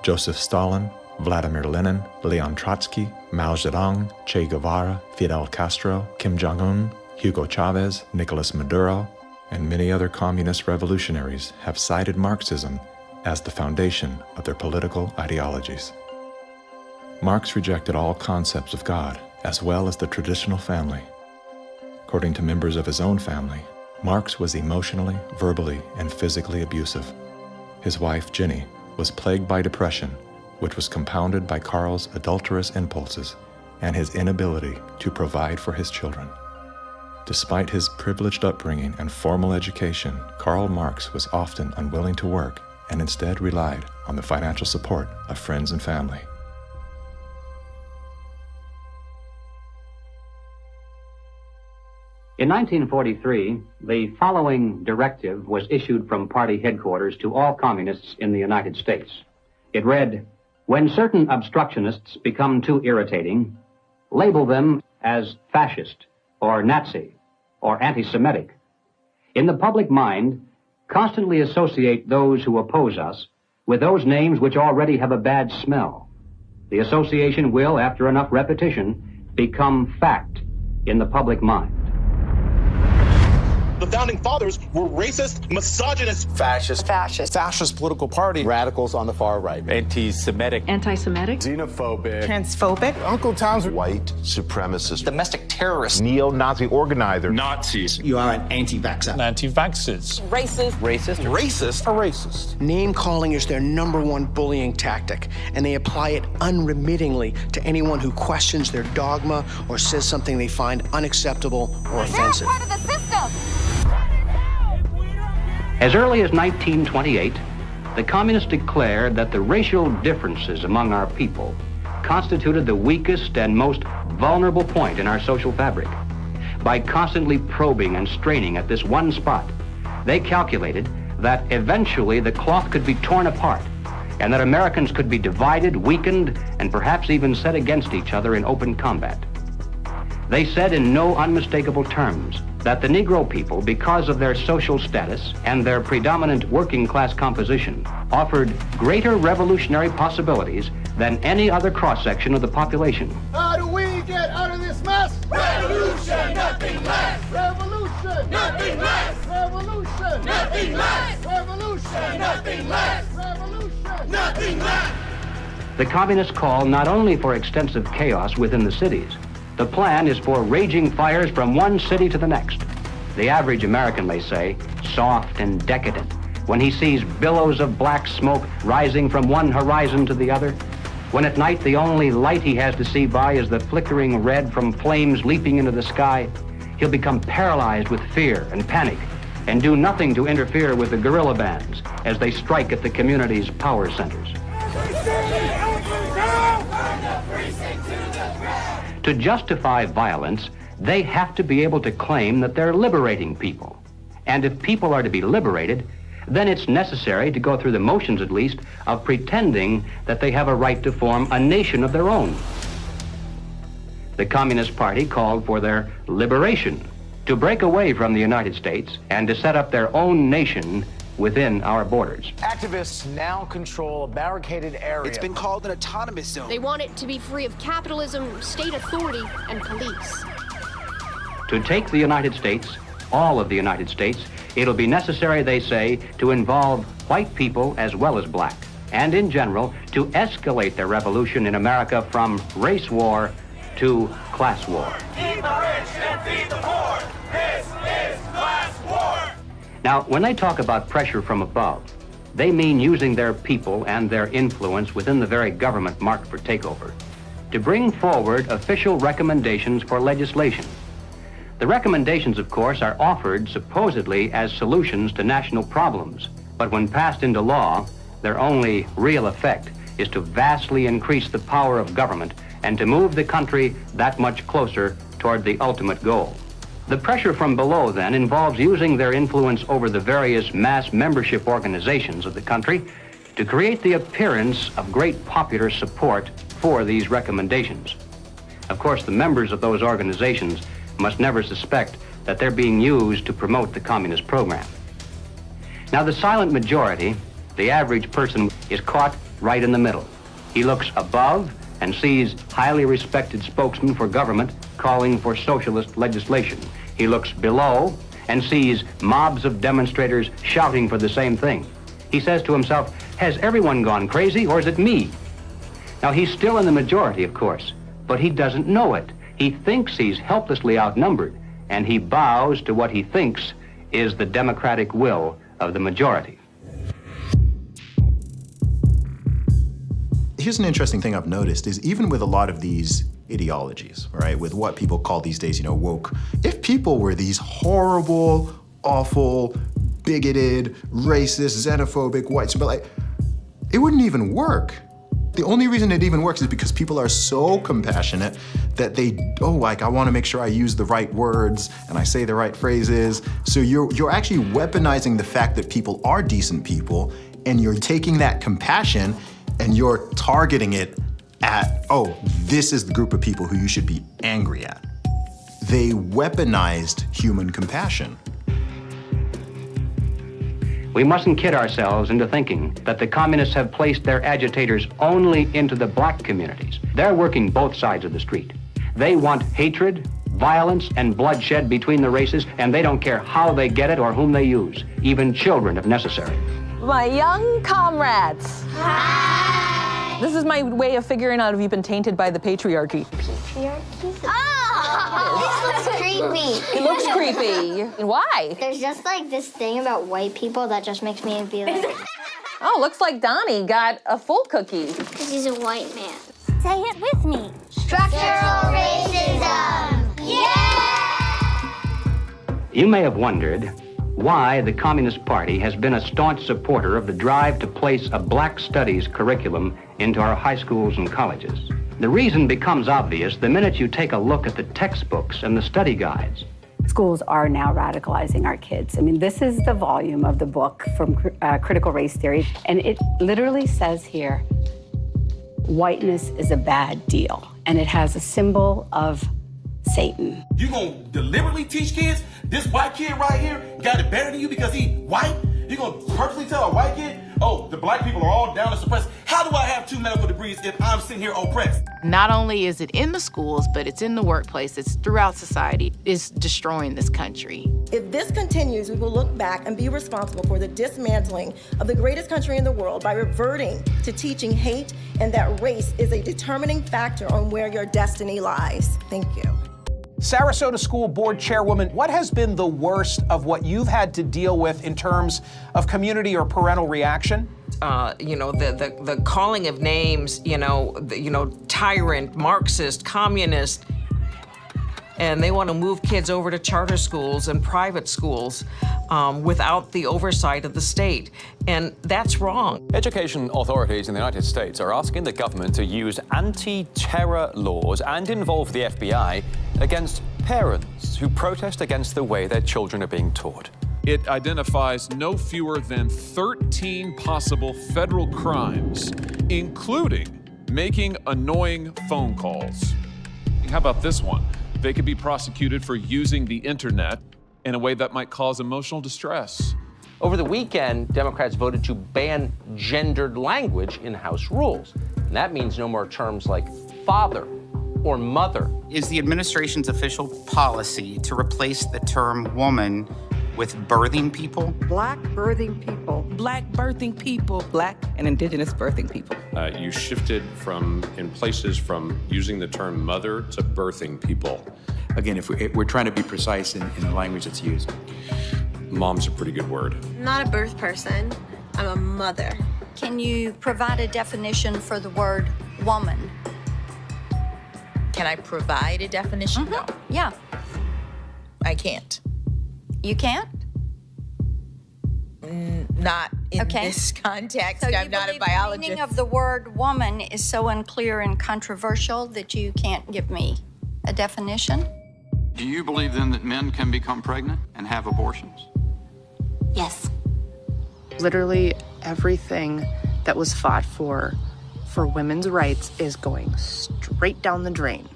Joseph Stalin, Vladimir Lenin, Leon Trotsky, Mao Zedong, Che Guevara, Fidel Castro, Kim Jong-un, Hugo Chavez, Nicolas Maduro, and many other communist revolutionaries have cited Marxism as the foundation of their political ideologies. Marx rejected all concepts of God, as well as the traditional family. According to members of his own family, Marx was emotionally, verbally, and physically abusive. His wife, Jenny, was plagued by depression, which was compounded by Karl's adulterous impulses and his inability to provide for his children. Despite his privileged upbringing and formal education, Karl Marx was often unwilling to work and instead relied on the financial support of friends and family. In 1943, the following directive was issued from party headquarters to all communists in the United States. It read, "When certain obstructionists become too irritating, label them as fascist or Nazi or anti-Semitic. In the public mind, constantly associate those who oppose us with those names which already have a bad smell. The association will, after enough repetition, become fact in the public mind." The founding fathers were racist, misogynist, Fascist political party, radicals on the far right, anti-Semitic, xenophobic, Transphobic, Uncle Tom's white supremacist, domestic terrorist, neo-Nazi organizer, Nazis, You are an anti-vaxxer. anti-vaxxers, Racist. Name-calling is their #1 bullying tactic, and they apply it unremittingly to anyone who questions their dogma or says something they find unacceptable or offensive. They're part of the system. As early as 1928, the communists declared that the racial differences among our people constituted the weakest and most vulnerable point in our social fabric. By constantly probing and straining at this one spot, they calculated that eventually the cloth could be torn apart and that Americans could be divided, weakened, and perhaps even set against each other in open combat. They said in no unmistakable terms that the Negro people, because of their social status and their predominant working class composition, offered greater revolutionary possibilities than any other cross-section of the population. How do we get Nothing less! Revolution! Nothing less! Revolution! Nothing less! The communists call not only for extensive chaos within the cities, the plan is for raging fires from one city to the next. The average American may say, soft and decadent, when he sees billows of black smoke rising from one horizon to the other, when at night the only light he has to see by is the flickering red from flames leaping into the sky, he'll become paralyzed with fear and panic and do nothing to interfere with the guerrilla bands as they strike at the community's power centers. To justify violence, they have to be able to claim that they're liberating people. And if people are to be liberated, then it's necessary to go through the motions, at least, of pretending that they have a right to form a nation of their own. The Communist Party called for their liberation, to break away from the United States and to set up their own nation within our borders. Activists now control a barricaded area. It's been called an autonomous zone. They want it to be free of capitalism, state authority, and police. To take the United States, all of the United States, it'll be necessary, they say, to involve white people as well as black, and in general, to escalate the revolution in America from race war to class war. Feed the rich and feed the poor. This is class war. Now, when they talk about pressure from above, they mean using their people and their influence within the very government marked for takeover to bring forward official recommendations for legislation. The recommendations, of course, are offered supposedly as solutions to national problems, but when passed into law, their only real effect is to vastly increase the power of government and to move the country that much closer toward the ultimate goal. The pressure from below, then, involves using their influence over the various mass membership organizations of the country to create the appearance of great popular support for these recommendations. Of course, the members of those organizations must never suspect that they're being used to promote the communist program. Now, the silent majority, the average person, is caught right in the middle. He looks above and sees highly respected spokesmen for government calling for socialist legislation. He looks below and sees mobs of demonstrators shouting for the same thing. He says to himself, has everyone gone crazy or is it me? Now, he's still in the majority, of course, but he doesn't know it. He thinks he's helplessly outnumbered, and he bows to what he thinks is the democratic will of the majority. Here's an interesting thing I've noticed is even with a lot of these ideologies, right, with what people call these days, woke, if people were these horrible, awful, bigoted, racist, xenophobic, white, but it wouldn't even work. The only reason it even works is because people are so compassionate that I want to make sure I use the right words and I say the right phrases. So you're actually weaponizing the fact that people are decent people, and you're taking that compassion and you're targeting it at, this is the group of people who you should be angry at. They weaponized human compassion. We mustn't kid ourselves into thinking that the communists have placed their agitators only into the black communities. They're working both sides of the street. They want hatred, violence, and bloodshed between the races, and they don't care how they get it or whom they use, even children if necessary. My young comrades. Hi. This is my way of figuring out if you've been tainted by the patriarchy. Patriarchy? Oh! This looks creepy. It looks creepy. Why? There's just this thing about white people that just makes me be like... Oh, looks like Donnie got a full cookie. Because he's a white man. Say it with me. Structural racism! Yeah! You may have wondered why the Communist Party has been a staunch supporter of the drive to place a black studies curriculum into our high schools and colleges. The reason becomes obvious the minute you take a look at the textbooks and the study guides. Schools are now radicalizing our kids. I mean, this is the volume of the book from Critical Race Theory, and it literally says here, whiteness is a bad deal, and it has a symbol of Satan. You gonna deliberately teach kids this white kid right here got it better than you because he white? You gonna purposely tell a white kid, oh, the black people are all down to suppress? How do I have 2 medical degrees if I'm sitting here oppressed? Not only is it in the schools, but it's in the workplace, it's throughout society. It's destroying this country. If this continues, we will look back and be responsible for the dismantling of the greatest country in the world by reverting to teaching hate and that race is a determining factor on where your destiny lies. Thank you. Sarasota School Board Chairwoman, what has been the worst of what you've had to deal with in terms of community or parental reaction? The calling of names, tyrant, Marxist, communist, and they want to move kids over to charter schools and private schools without the oversight of the state. And that's wrong. Education authorities in the United States are asking the government to use anti-terror laws and involve the FBI against parents who protest against the way their children are being taught. It identifies no fewer than 13 possible federal crimes, including making annoying phone calls. How about this one? They could be prosecuted for using the internet in a way that might cause emotional distress. Over the weekend, Democrats voted to ban gendered language in House rules. And that means no more terms like father or mother. Is the administration's official policy to replace the term woman with birthing people? Black birthing people. Black birthing people. Black and indigenous birthing people. You shifted from using the term mother to birthing people. Again, if we're trying to be precise in the language that's used. Mom's a pretty good word. I'm not a birth person, I'm a mother. Can you provide a definition for the word woman? Can I provide a definition? Mm-hmm. No. Yeah. I can't. You can't? Not in this context. So I'm not a biologist. The meaning of the word woman is so unclear and controversial that you can't give me a definition? Do you believe then that men can become pregnant and have abortions? Yes. Literally everything that was fought for women's rights is going straight down the drain.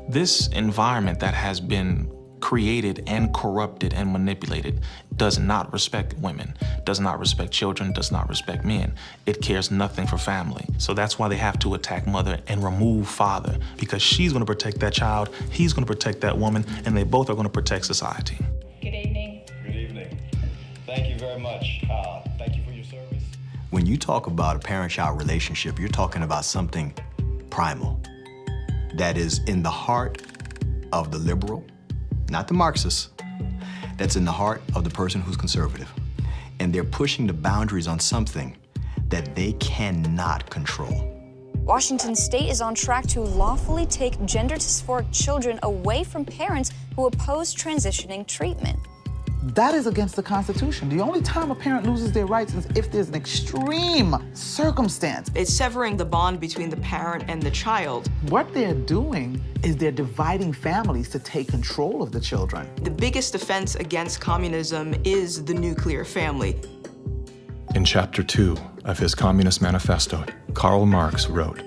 This environment that has been created and corrupted and manipulated does not respect women, does not respect children, does not respect men. It cares nothing for family. So that's why they have to attack mother and remove father, because she's gonna protect that child, he's gonna protect that woman, and they both are gonna protect society. Good evening. Good evening. Thank you very much. Thank you for your service. When you talk about a parent-child relationship, you're talking about something primal that is in the heart of the liberal, not the Marxist, that's in the heart of the person who's conservative. And they're pushing the boundaries on something that they cannot control. Washington State is on track to lawfully take gender dysphoric children away from parents who oppose transitioning treatment. That is against the Constitution. The only time a parent loses their rights is if there's an extreme circumstance. It's severing the bond between the parent and the child. What they're doing is they're dividing families to take control of the children. The biggest offense against communism is the nuclear family. In Chapter 2 of his Communist Manifesto, Karl Marx wrote,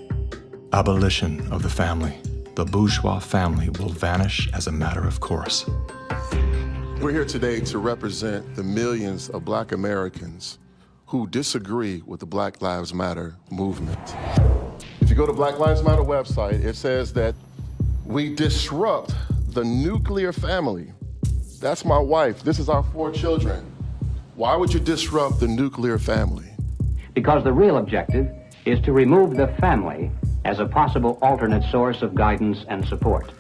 "Abolition of the family. The bourgeois family will vanish as a matter of course." We're here today to represent the millions of Black Americans who disagree with the Black Lives Matter movement. If you go to Black Lives Matter website, it says that we disrupt the nuclear family. That's my wife. This is our 4 children. Why would you disrupt the nuclear family? Because the real objective is to remove the family as a possible alternate source of guidance and support.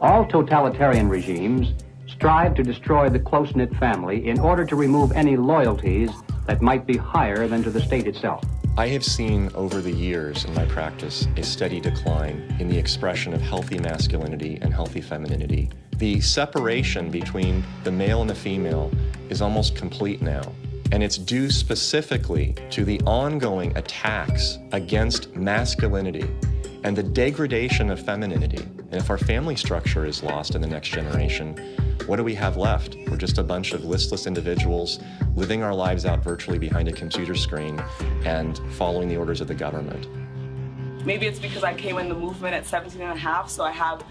All totalitarian regimes strive to destroy the close-knit family in order to remove any loyalties that might be higher than to the state itself. I have seen over the years in my practice a steady decline in the expression of healthy masculinity and healthy femininity. The separation between the male and the female is almost complete now. And it's due specifically to the ongoing attacks against masculinity and the degradation of femininity. And if our family structure is lost in the next generation, what do we have left? We're just a bunch of listless individuals living our lives out virtually behind a computer screen and following the orders of the government. Maybe it's because I came in the movement at 17 and a half, so I have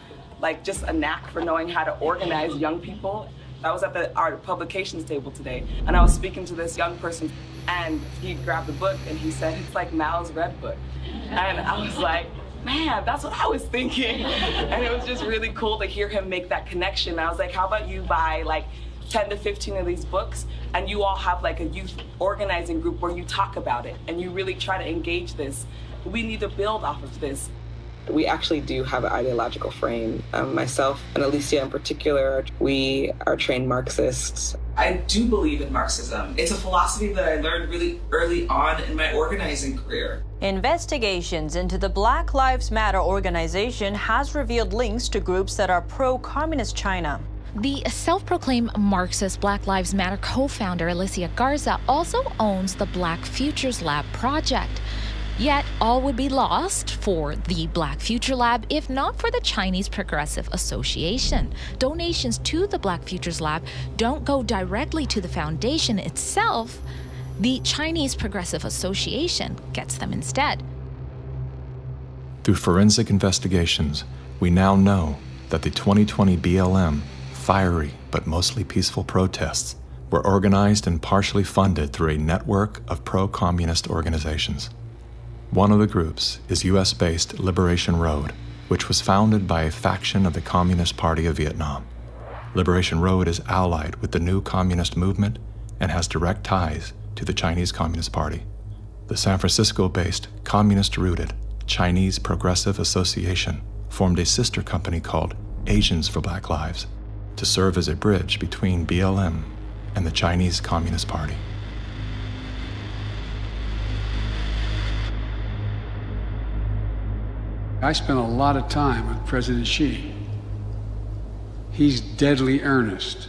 just a knack for knowing how to organize young people. I was at the art publications table today, and I was speaking to this young person. And he grabbed the book and he said, it's like Mao's Red Book. And I was like, man, that's what I was thinking. And it was just really cool to hear him make that connection. I was like, how about you buy like 10 to 15 of these books and you all have like a youth organizing group where you talk about it and you really try to engage this. We need to build off of this. We actually do have an ideological frame. Myself and Alicia in particular, we are trained Marxists. I do believe in Marxism. It's a philosophy that I learned really early on in my organizing career. Investigations into the Black Lives Matter organization has revealed links to groups that are pro-communist China. The self-proclaimed Marxist Black Lives Matter co-founder Alicia Garza also owns the Black Futures Lab project. Yet, all would be lost for the Black Future Lab if not for the Chinese Progressive Association. Donations to the Black Futures Lab don't go directly to the foundation itself. The Chinese Progressive Association gets them instead. Through forensic investigations, we now know that the 2020 BLM fiery but mostly peaceful protests were organized and partially funded through a network of pro-communist organizations. One of the groups is US-based Liberation Road, which was founded by a faction of the Communist Party of Vietnam. Liberation Road is allied with the new communist movement and has direct ties to the Chinese Communist Party. The San Francisco-based, communist-rooted Chinese Progressive Association formed a sister company called Asians for Black Lives to serve as a bridge between BLM and the Chinese Communist Party. I spent a lot of time with President Xi. He's deadly earnest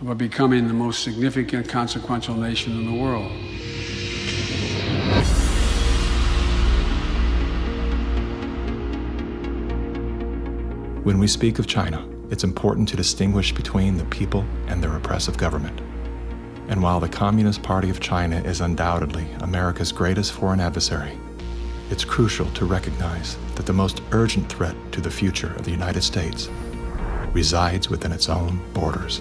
about becoming the most significant, consequential nation in the world. When we speak of China, it's important to distinguish between the people and their oppressive government. And while the Communist Party of China is undoubtedly America's greatest foreign adversary, it's crucial to recognize that the most urgent threat to the future of the United States resides within its own borders.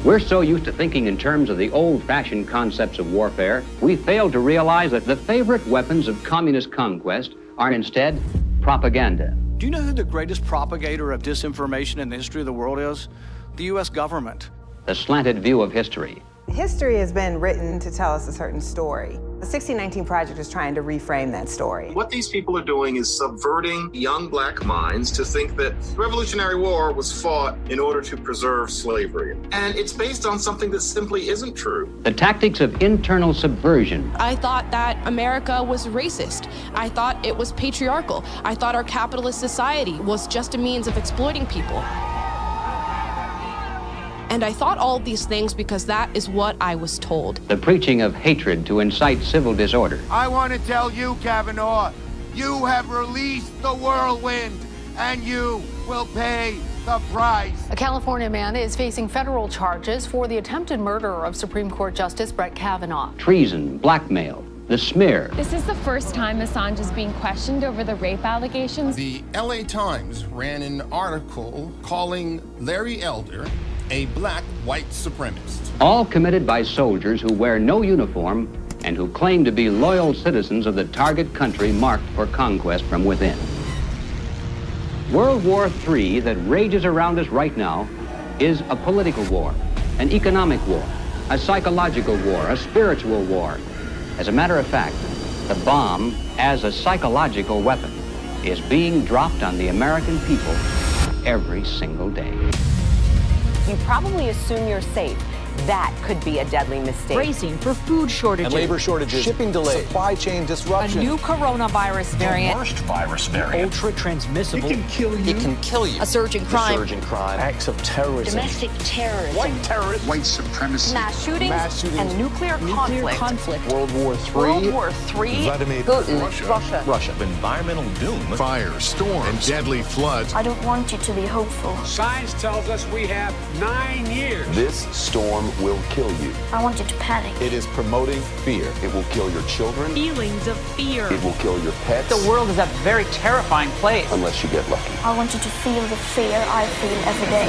We're so used to thinking in terms of the old-fashioned concepts of warfare, we fail to realize that the favorite weapons of communist conquest are instead propaganda. Do you know who the greatest propagator of disinformation in the history of the world is? The U.S. government. The slanted view of history. History has been written to tell us a certain story. The 1619 Project is trying to reframe that story. What these people are doing is subverting young black minds to think that the Revolutionary War was fought in order to preserve slavery. And it's based on something that simply isn't true. The tactics of internal subversion. I thought that America was racist. I thought it was patriarchal. I thought our capitalist society was just a means of exploiting people. And I thought all these things because that is what I was told. The preaching of hatred to incite civil disorder. I want to tell you, Kavanaugh, you have released the whirlwind, and you will pay the price. A California man is facing federal charges for the attempted murder of Supreme Court Justice Brett Kavanaugh. Treason, blackmail, the smear. This is the first time Assange is being questioned over the rape allegations. The LA Times ran an article calling Larry Elder a black white supremacist. All committed by soldiers who wear no uniform and who claim to be loyal citizens of the target country marked for conquest from within. World War III that rages around us right now is a political war, an economic war, a psychological war, a spiritual war. As a matter of fact, the bomb, as a psychological weapon, is being dropped on the American people every single day. You probably assume you're safe. That could be a deadly mistake. Bracing for food shortages. And labor shortages. Shipping delays. Supply chain disruption. A new coronavirus variant. The worst virus variant. Ultra transmissible. It can kill you. It can kill you. A surge in crime. A surge in crime. Acts of terrorism. Domestic terrorism. White terrorists. White supremacy. Mass shootings. And nuclear conflict. World War III. World War III. Vladimir Putin. Russia. Environmental doom. Fire, storms, and deadly floods. I don't want you to be hopeful. Science tells us we have 9 years. This storm will kill you. I want you to panic. It is promoting fear. It will kill your children. Feelings of fear. It will kill your pets. The world is a very terrifying place. Unless you get lucky. I want you to feel the fear I feel every day.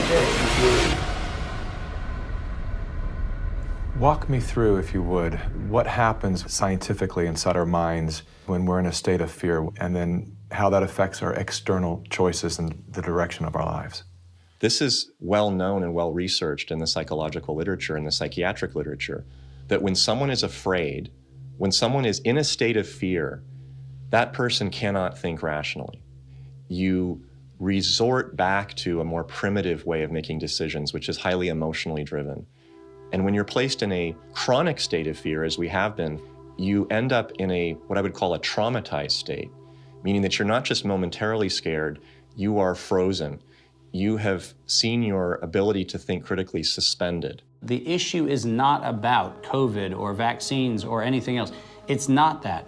Walk me through, if you would, what happens scientifically inside our minds when we're in a state of fear, and then how that affects our external choices and the direction of our lives. This is well known and well researched in the psychological literature and the psychiatric literature, that when someone is afraid, when someone is in a state of fear, that person cannot think rationally. You resort back to a more primitive way of making decisions, which is highly emotionally driven. And when you're placed in a chronic state of fear, as we have been, you end up in a, what I would call a traumatized state, meaning that you're not just momentarily scared, you are frozen. You have seen your ability to think critically suspended. The issue is not about COVID or vaccines or anything else. It's not that.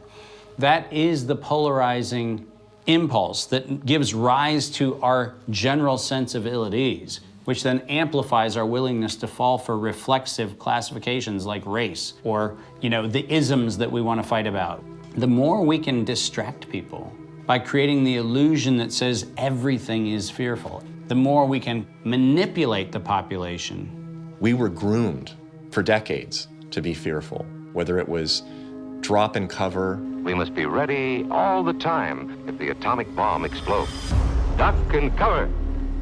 That is the polarizing impulse that gives rise to our general sense of ill at ease, which then amplifies our willingness to fall for reflexive classifications like race or, the isms that we want to fight about. The more we can distract people by creating the illusion that says everything is fearful, the more we can manipulate the population. We were groomed for decades to be fearful, whether it was drop and cover. We must be ready all the time if the atomic bomb explodes. Duck and cover.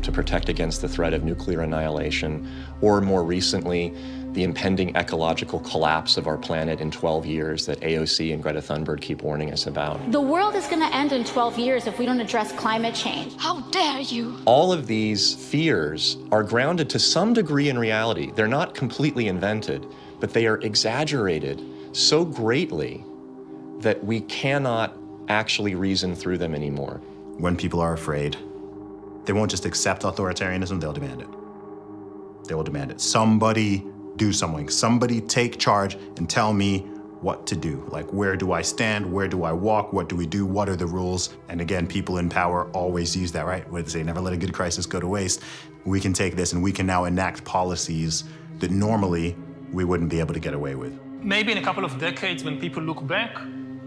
To protect against the threat of nuclear annihilation, or more recently, the impending ecological collapse of our planet in 12 years that AOC and Greta Thunberg keep warning us about. The world is going to end in 12 years if we don't address climate change. How dare you? All of these fears are grounded to some degree in reality. They're not completely invented, but they are exaggerated so greatly that we cannot actually reason through them anymore. When people are afraid, they won't just accept authoritarianism, they'll demand it. They will demand it. Somebody do something. Somebody take charge and tell me what to do. Like, where do I stand? Where do I walk? What do we do? What are the rules? And again, people in power always use that, right? Where they say, never let a good crisis go to waste. We can take this and we can now enact policies that normally we wouldn't be able to get away with. Maybe in a couple of decades, when people look back,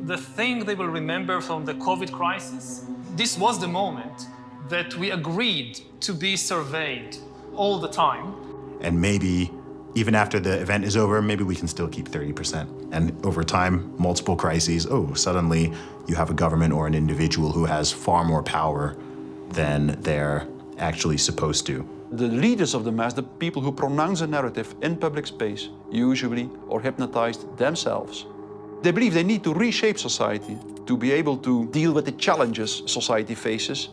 the thing they will remember from the COVID crisis, this was the moment that we agreed to be surveyed all the time. And maybe even after the event is over, maybe we can still keep 30%. And over time, multiple crises, suddenly you have a government or an individual who has far more power than they're actually supposed to. The leaders of the mass, the people who pronounce a narrative in public space, usually are hypnotized themselves. They believe they need to reshape society to be able to deal with the challenges society faces.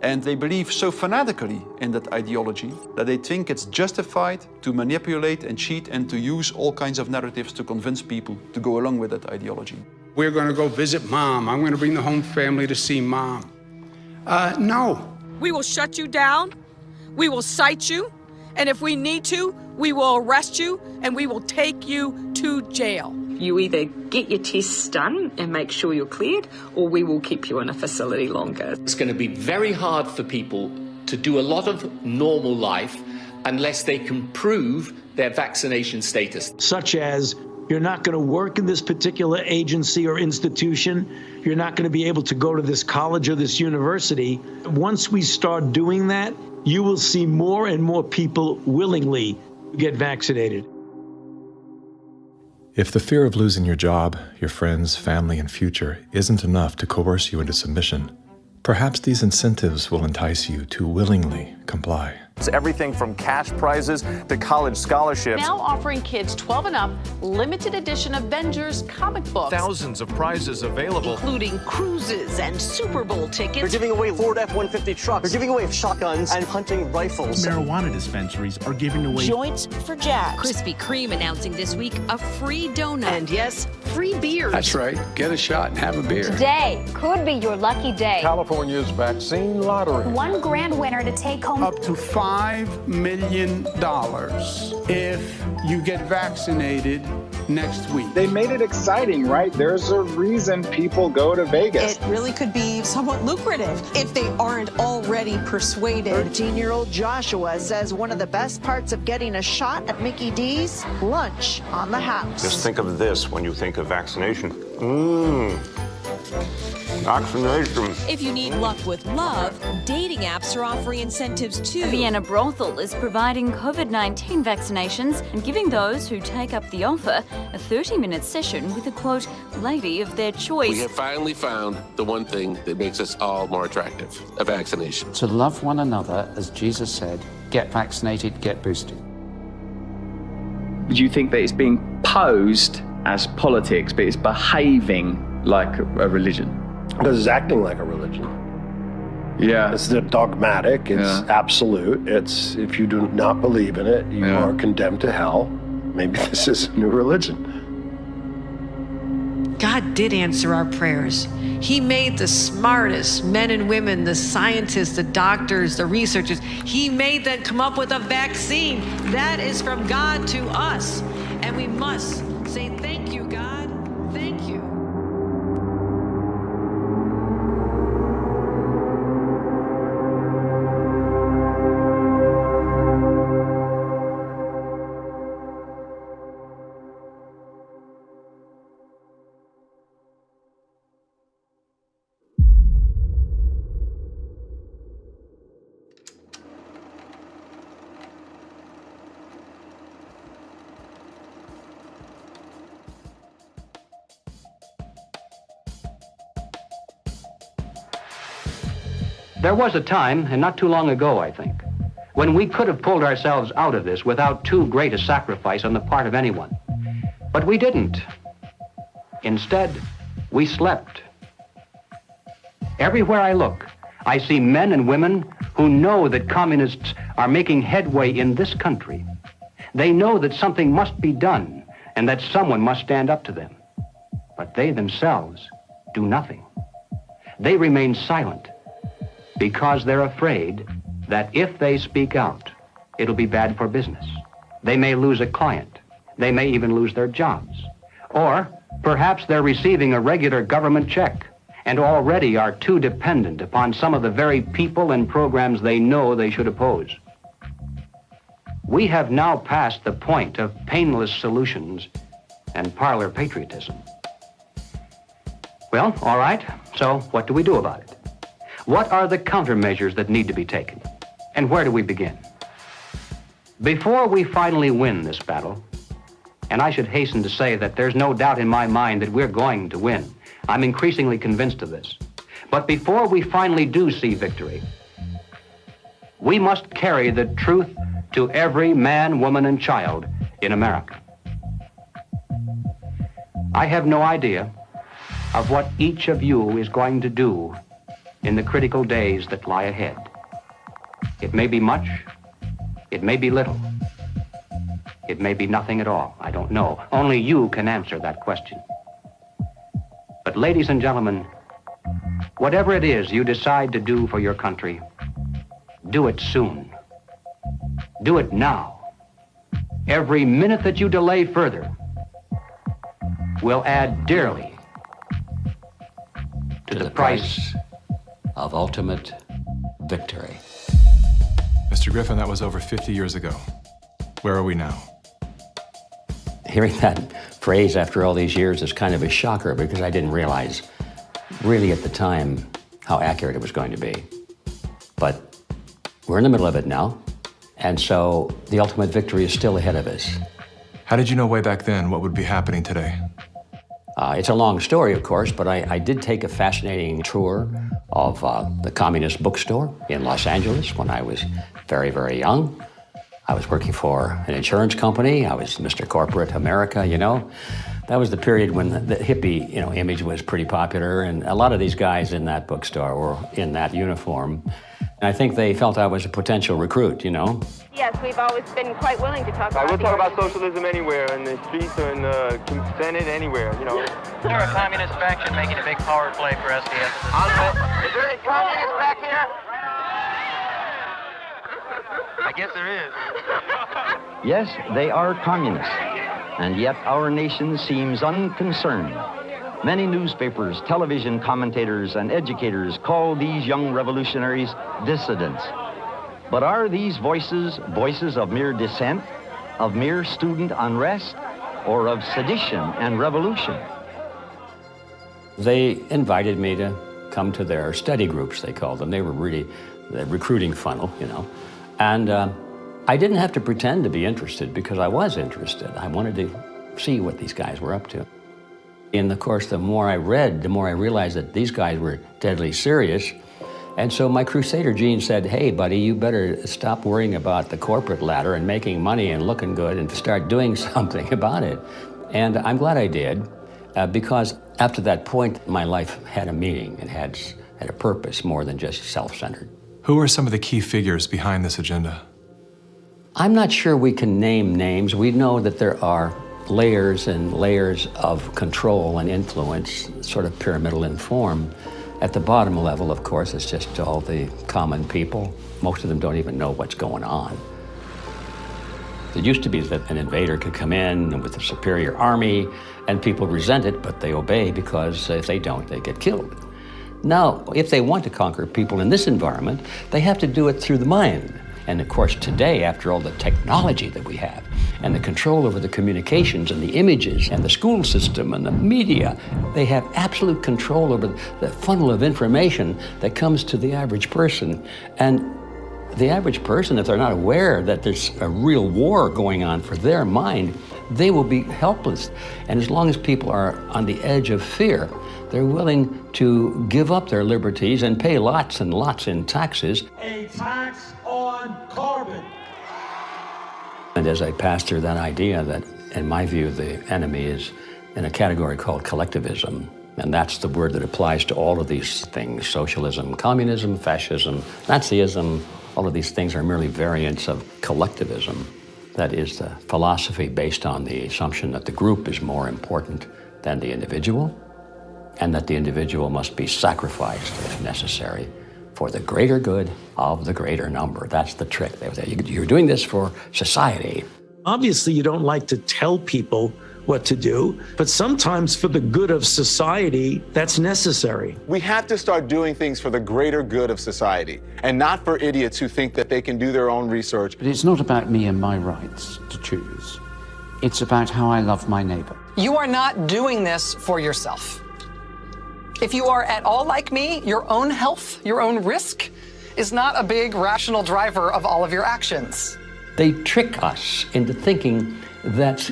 And they believe so fanatically in that ideology that they think it's justified to manipulate and cheat and to use all kinds of narratives to convince people to go along with that ideology. We're going to go visit Mom. I'm going to bring the home family to see Mom. No. We will shut you down. We will cite you. And if we need to, we will arrest you and we will take you to jail. You either get your tests done and make sure you're cleared, or we will keep you in a facility longer. It's going to be very hard for people to do a lot of normal life unless they can prove their vaccination status. Such as, you're not going to work in this particular agency or institution. You're not going to be able to go to this college or this university. Once we start doing that, you will see more and more people willingly get vaccinated. If the fear of losing your job, your friends, family, and future isn't enough to coerce you into submission, perhaps these incentives will entice you to willingly comply. It's everything from cash prizes to college scholarships. Now offering kids 12 and up limited edition Avengers comic books. Thousands of prizes available, including cruises and Super Bowl tickets. They're giving away Ford F-150 trucks. They're giving away shotguns and hunting rifles. Marijuana dispensaries are giving away joints for jacks. Krispy Kreme announcing this week a free donut. And yes, free beers. That's right. Get a shot and have a beer. Today could be your lucky day. California's vaccine lottery. One grand winner to take home up to $5 million if you get vaccinated next week. They made it exciting, right? There's a reason people go to Vegas. It really could be somewhat lucrative if they aren't already persuaded. 13-year-old Joshua says one of the best parts of getting a shot at Mickey D's, lunch on the house. Just think of this when you think of vaccination. Vaccination. If you need luck with love, dating apps are offering incentives too. A Vienna brothel is providing COVID-19 vaccinations and giving those who take up the offer a 30-minute session with a, quote, lady of their choice. We have finally found the one thing that makes us all more attractive, a vaccination. To love one another, as Jesus said, get vaccinated, get boosted. Do you think that it's being posed as politics, but it's behaving like a religion? Because it's acting like a religion. Yeah. It's dogmatic, it's absolute, it's if you do not believe in it, you are condemned to hell. Maybe this is a new religion. God did answer our prayers. He made the smartest men and women, the scientists, the doctors, the researchers. He made them come up with a vaccine. That is from God to us. And we must say, thank you, God. Thank you. There was a time, and not too long ago, I think, when we could have pulled ourselves out of this without too great a sacrifice on the part of anyone. But we didn't. Instead, we slept. Everywhere I look, I see men and women who know that communists are making headway in this country. They know that something must be done and that someone must stand up to them. But they themselves do nothing. They remain silent because they're afraid that if they speak out, it'll be bad for business. They may lose a client. They may even lose their jobs. Or perhaps they're receiving a regular government check and already are too dependent upon some of the very people and programs they know they should oppose. We have now passed the point of painless solutions and parlor patriotism. Well, all right, so what do we do about it? What are the countermeasures that need to be taken? And where do we begin? Before we finally win this battle, and I should hasten to say that there's no doubt in my mind that we're going to win. I'm increasingly convinced of this. But before we finally do see victory, we must carry the truth to every man, woman, and child in America. I have no idea of what each of you is going to do in the critical days that lie ahead. It may be much, it may be little, it may be nothing at all. I don't know. Only you can answer that question. But ladies and gentlemen, whatever it is you decide to do for your country, do it soon. Do it now. Every minute that you delay further will add dearly to the price of ultimate victory. Mr. Griffin, that was over 50 years ago. Where are we now? Hearing that phrase after all these years is kind of a shocker because I didn't realize really at the time how accurate it was going to be. But we're in the middle of it now, and so the ultimate victory is still ahead of us. How did you know way back then what would be happening today? It's a long story, of course, but I did take a fascinating tour of the Communist bookstore in Los Angeles when I was very, very young. I was working for an insurance company. I was Mr. Corporate America, you know. That was the period when the hippie, image was pretty popular, and a lot of these guys in that bookstore were in that uniform. And I think they felt I was a potential recruit, Yes, we've always been quite willing to talk about we'll talk about socialism anywhere, in the streets or in the Senate, anywhere, They're a communist faction making a big power play for SDS. Is there any communists back here? I guess there is. Yes, they are communists, and yet our nation seems unconcerned. Many newspapers, television commentators, and educators call these young revolutionaries dissidents. But are these voices of mere dissent, of mere student unrest, or of sedition and revolution? They invited me to come to their study groups, they called them. They were really the recruiting funnel, you know. And I didn't have to pretend to be interested because I was interested. I wanted to see what these guys were up to. And of course, the more I read, the more I realized that these guys were deadly serious. And so my crusader gene said, hey, buddy, you better stop worrying about the corporate ladder and making money and looking good and start doing something about it. And I'm glad I did, because after that point, my life had a meaning and had a purpose more than just self-centered. Who are some of the key figures behind this agenda? I'm not sure we can name names. We know that there are layers and layers of control and influence, sort of pyramidal in form. At the bottom level, of course, it's just all the common people. Most of them don't even know what's going on. It used to be that an invader could come in with a superior army and people resent it, but they obey because if they don't, they get killed. Now, if they want to conquer people in this environment, they have to do it through the mind. And of course, today, after all the technology that we have, and the control over the communications and the images and the school system and the media, they have absolute control over the funnel of information that comes to the average person. And the average person, if they're not aware that there's a real war going on for their mind, they will be helpless. And as long as people are on the edge of fear, they're willing to give up their liberties and pay lots and lots in taxes. A tax on carbon. And as I passed through that idea that, in my view, the enemy is in a category called collectivism. And that's the word that applies to all of these things: socialism, communism, fascism, Nazism. All of these things are merely variants of collectivism. That is the philosophy based on the assumption that the group is more important than the individual, and that the individual must be sacrificed, if necessary, for the greater good of the greater number. That's the trick. You're doing this for society. Obviously, you don't like to tell people what to do, but sometimes for the good of society, that's necessary. We have to start doing things for the greater good of society, and not for idiots who think that they can do their own research. But it's not about me and my rights to choose. It's about how I love my neighbor. You are not doing this for yourself. If you are at all like me, your own health, your own risk, is not a big rational driver of all of your actions. They trick us into thinking that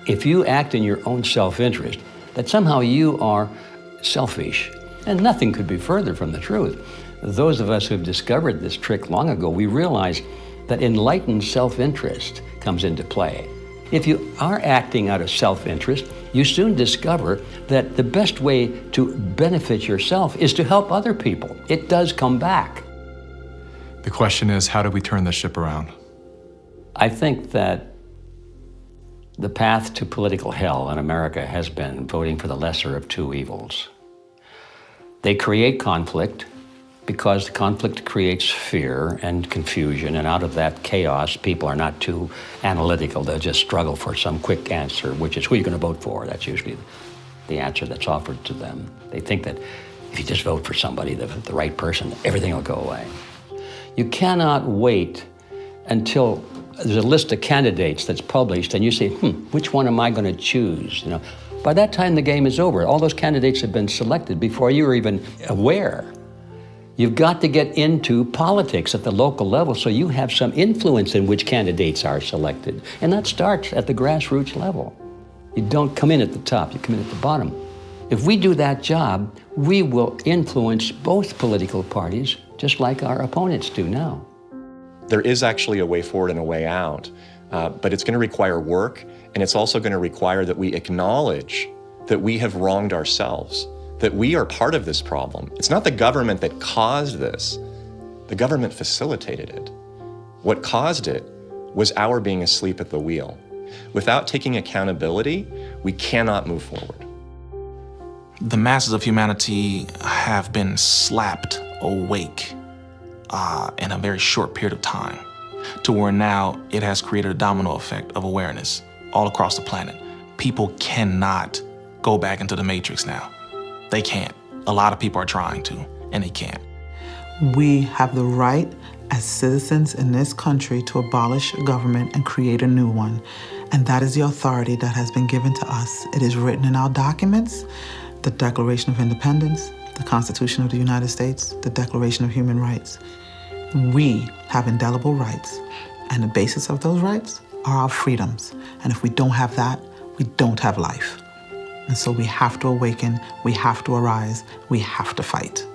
if you act in your own self-interest, that somehow you are selfish. And nothing could be further from the truth. Those of us who have discovered this trick long ago, we realize that enlightened self-interest comes into play. If you are acting out of self-interest, you soon discover that the best way to benefit yourself is to help other people. It does come back. The question is, how do we turn this ship around? I think that the path to political hell in America has been voting for the lesser of two evils. They create conflict because conflict creates fear and confusion, and out of that chaos, people are not too analytical. They'll just struggle for some quick answer, which is who you're going to vote for. That's usually the answer that's offered to them. They think that if you just vote for somebody, the right person, everything will go away. You cannot wait until there's a list of candidates that's published and you say, which one am I going to choose? You know, by that time the game is over. All those candidates have been selected before you were even aware. You've got to get into politics at the local level so you have some influence in which candidates are selected. And that starts at the grassroots level. You don't come in at the top, you come in at the bottom. If we do that job, we will influence both political parties just like our opponents do now. There is actually a way forward and a way out, but it's going to require work, and it's also going to require that we acknowledge that we have wronged ourselves, that we are part of this problem. It's not the government that caused this. The government facilitated it. What caused it was our being asleep at the wheel. Without taking accountability, we cannot move forward. The masses of humanity have been slapped awake in a very short period of time, to where now it has created a domino effect of awareness all across the planet. People cannot go back into the matrix now. They can't. A lot of people are trying to, and they can't. We have the right as citizens in this country to abolish government and create a new one. And that is the authority that has been given to us. It is written in our documents. the Declaration of Independence, the Constitution of the United States, the Declaration of Human Rights. We have indelible rights, and the basis of those rights are our freedoms. And if we don't have that, we don't have life. And so we have to awaken, we have to arise, we have to fight.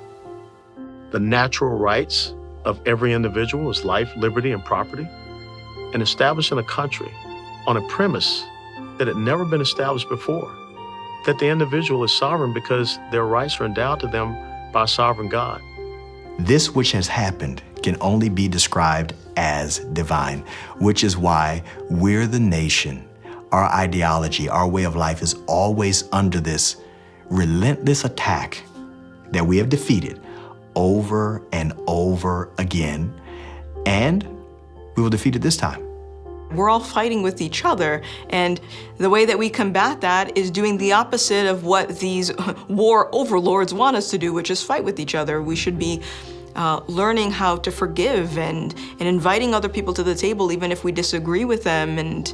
The natural rights of every individual is life, liberty, and property. And establishing a country on a premise that had never been established before, that the individual is sovereign because their rights are endowed to them by a sovereign God. This which has happened can only be described as divine, which is why we're the nation. Our ideology, our way of life is always under this relentless attack that we have defeated over and over again, and we will defeat it this time. We're all fighting with each other, and the way that we combat that is doing the opposite of what these war overlords want us to do, which is fight with each other. We should be learning how to forgive and inviting other people to the table even if we disagree with them, and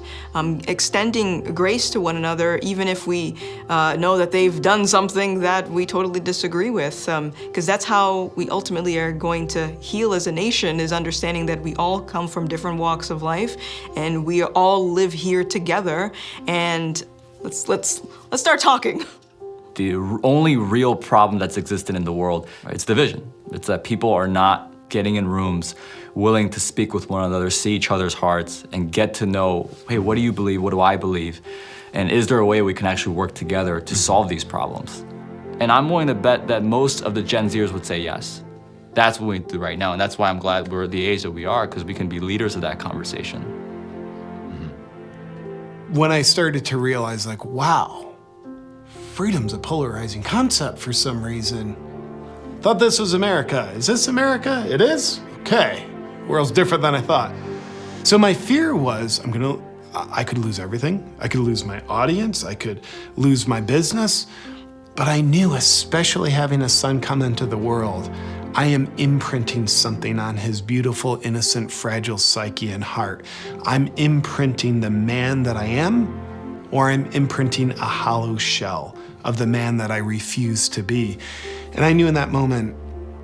extending grace to one another even if we know that they've done something that we totally disagree with, because that's how we ultimately are going to heal as a nation, is understanding that we all come from different walks of life and we all live here together, and let's start talking. The only real problem that's existed in the world, it's division. It's that people are not getting in rooms, willing to speak with one another, see each other's hearts, and get to know, hey, what do you believe? What do I believe? And is there a way we can actually work together to solve these problems? And I'm willing to bet that most of the Gen Zers would say yes. That's what we need to do right now, and that's why I'm glad we're at the age that we are, because we can be leaders of that conversation. When I started to realize, like, wow, freedom's a polarizing concept for some reason. Thought this was America. Is this America? It is? Okay. World's different than I thought. So my fear was, I could lose everything. I could lose my audience. I could lose my business. But I knew, especially having a son come into the world, I am imprinting something on his beautiful, innocent, fragile psyche and heart. I'm imprinting the man that I am, or I'm imprinting a hollow shell of the man that I refuse to be. And I knew in that moment,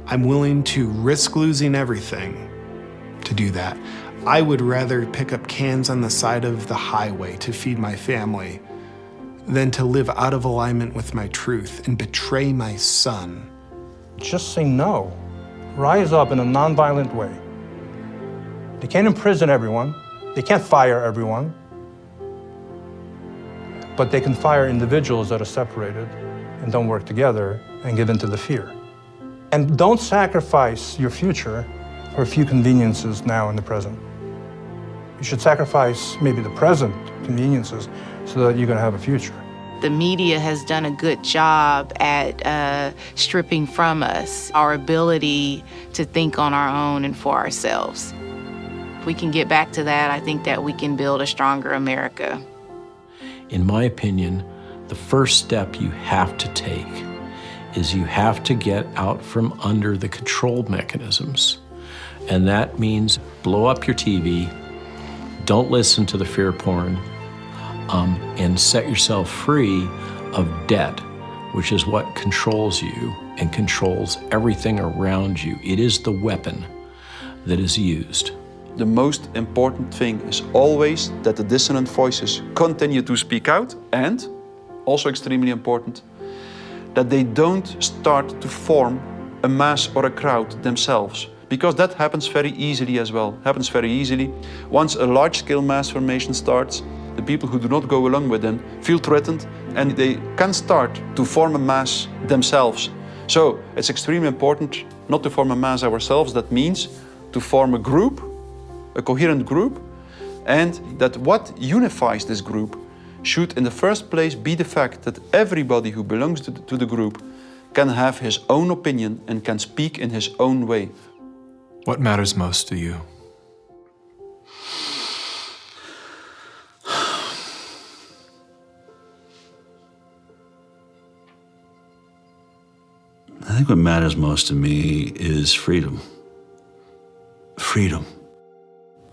I'm willing to risk losing everything to do that. I would rather pick up cans on the side of the highway to feed my family than to live out of alignment with my truth and betray my son. Just say no. Rise up in a nonviolent way. They can't imprison everyone. They can't fire everyone. But they can fire individuals that are separated and don't work together and give in to the fear. And don't sacrifice your future for a few conveniences now in the present. You should sacrifice maybe the present conveniences so that you're going to have a future. The media has done a good job at stripping from us our ability to think on our own and for ourselves. If we can get back to that, I think that we can build a stronger America. In my opinion, the first step you have to take is you have to get out from under the control mechanisms. And that means blow up your TV, don't listen to the fear porn, and set yourself free of debt, which is what controls you and controls everything around you. It is the weapon that is used. The most important thing is always that the dissonant voices continue to speak out, and, also extremely important, that they don't start to form a mass or a crowd themselves. Because that happens very easily as well, Once a large-scale mass formation starts, the people who do not go along with them feel threatened, and they can start to form a mass themselves. So it's extremely important not to form a mass ourselves. That means to form a group, a coherent group, and that what unifies this group should in the first place be the fact that everybody who belongs to the group can have his own opinion and can speak in his own way. What matters most to you? I think what matters most to me is freedom. Freedom.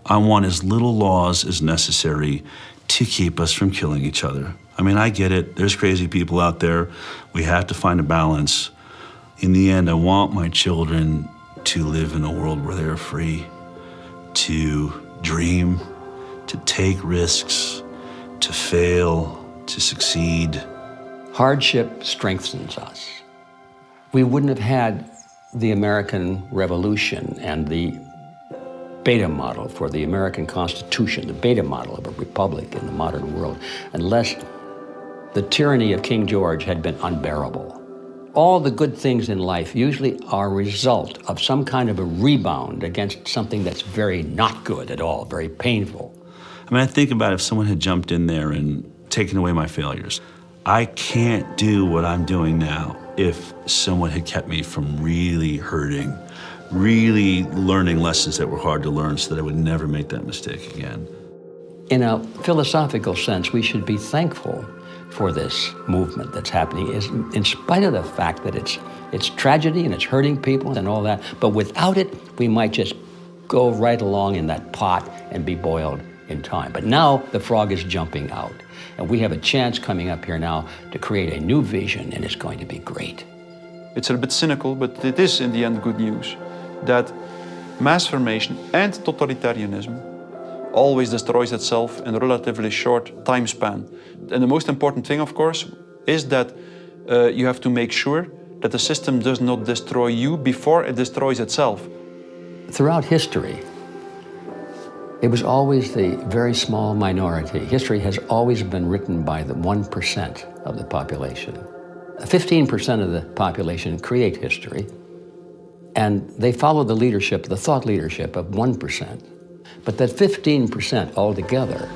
I want as little laws as necessary to keep us from killing each other. I mean, I get it. There's crazy people out there. We have to find a balance. In the end, I want my children to live in a world where they're free to dream, to take risks, to fail, to succeed. Hardship strengthens us. We wouldn't have had the American Revolution and the beta model for the American Constitution, the beta model of a republic in the modern world, unless the tyranny of King George had been unbearable. All the good things in life usually are a result of some kind of a rebound against something that's very not good at all, very painful. I mean, I think about if someone had jumped in there and taken away my failures. I can't do what I'm doing now if someone had kept me from really hurting, really learning lessons that were hard to learn so that I would never make that mistake again. In a philosophical sense, we should be thankful for this movement that's happening, in spite of the fact that it's tragedy and it's hurting people and all that, but without it, we might just go right along in that pot and be boiled in time. But now the frog is jumping out, and we have a chance coming up here now to create a new vision, and it's going to be great. It's a bit cynical, but it is in the end good news that mass formation and totalitarianism always destroys itself in a relatively short time span. And the most important thing, of course, is that you have to make sure that the system does not destroy you before it destroys itself. Throughout history, it was always the very small minority. History has always been written by the 1% of the population. 15% of the population create history, and they follow the leadership, the thought leadership of 1%. But that 15% altogether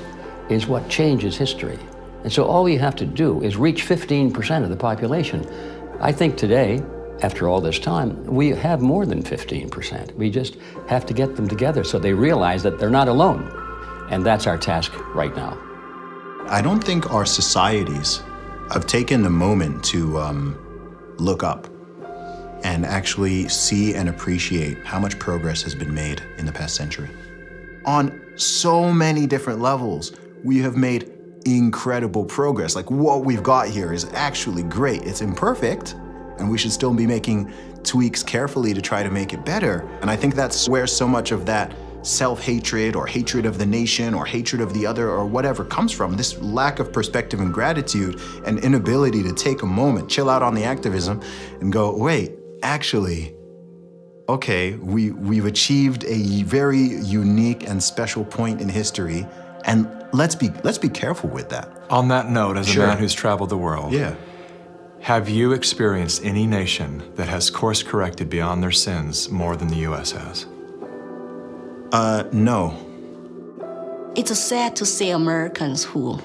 is what changes history. And so all we have to do is reach 15% of the population. I think today, after all this time, we have more than 15%. We just have to get them together so they realize that they're not alone. And that's our task right now. I don't think our societies have taken the moment to look up and actually see and appreciate how much progress has been made in the past century. On so many different levels, we have made incredible progress. Like, what we've got here is actually great. It's imperfect, and we should still be making tweaks carefully to try to make it better. And I think that's where so much of that self-hatred or hatred of the nation or hatred of the other or whatever comes from, this lack of perspective and gratitude and inability to take a moment, chill out on the activism and go, wait, actually, okay, we've achieved a very unique and special point in history, and let's be careful with that. On that note, as Sure. a man who's traveled the world, have you experienced any nation that has course-corrected beyond their sins more than the U.S. has? No. It's sad to see Americans who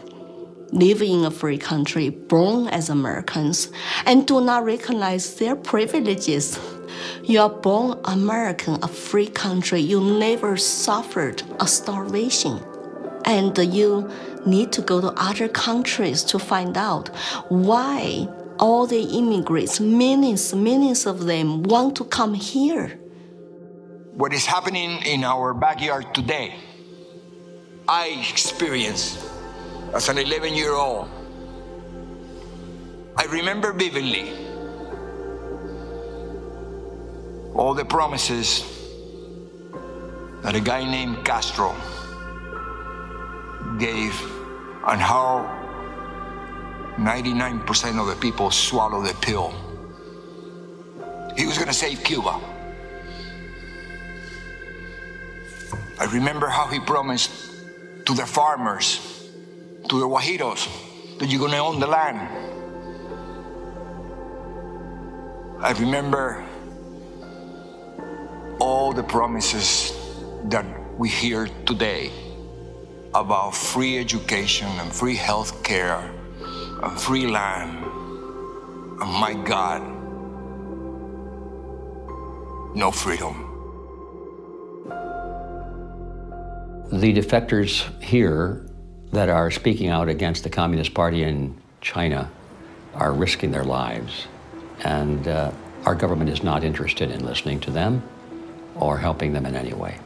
live in a free country, born as Americans, and do not recognize their privileges. You are born American, a free country. You never suffered a starvation. And you need to go to other countries to find out why all the immigrants, millions of them, want to come here. What is happening in our backyard today, I experienced as an 11-year-old. I remember vividly all the promises that a guy named Castro gave and how 99% of the people swallowed the pill. He was gonna save Cuba. I remember how he promised to the farmers, to the Guajiros, that you're gonna own the land. I remember all the promises that we hear today about free education and free health care and free land. And my God, no freedom. The defectors here that are speaking out against the Communist Party in China are risking their lives. And our government is not interested in listening to them or helping them in any way.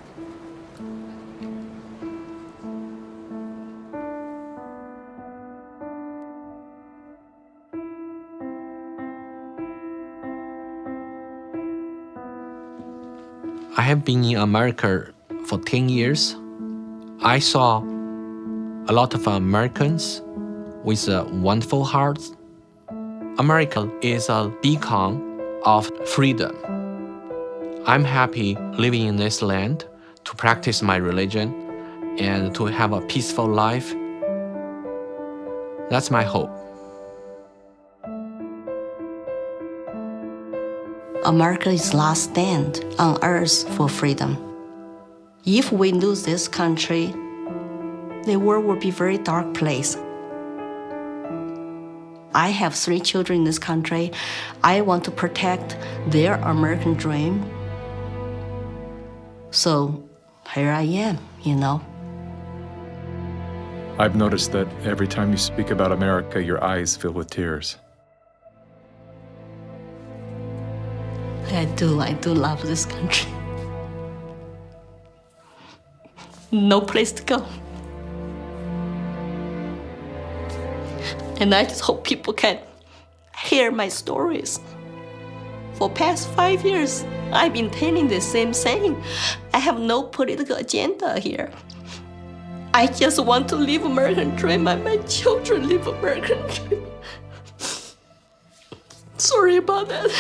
I have been in America for 10 years. I saw a lot of Americans with wonderful hearts. America is a beacon of freedom. I'm happy living in this land to practice my religion and to have a peaceful life. That's my hope. America's last stand on earth for freedom. If we lose this country, the world will be a very dark place. I have 3 children in this country. I want to protect their American dream. So here I am, you know. I've noticed that every time you speak about America, your eyes fill with tears. I do love this country. No place to go. And I just hope people can hear my stories. For past 5 years, I've been telling the same thing. I have no political agenda here. I just want to live American dream and my children live American dream. Sorry about that.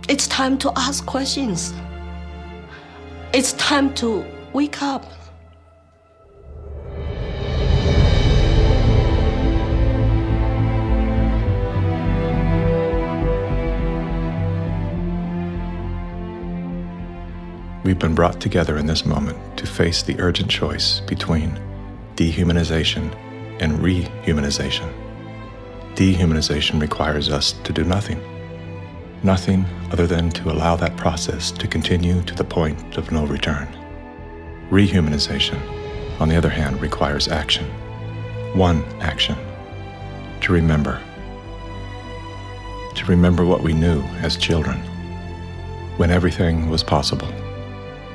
It's time to ask questions. It's time to wake up. We've been brought together in this moment to face the urgent choice between dehumanization and rehumanization. Dehumanization requires us to do nothing. Nothing other than to allow that process to continue to the point of no return. Rehumanization, on the other hand, requires action. One action: to remember. To remember what we knew as children, when everything was possible,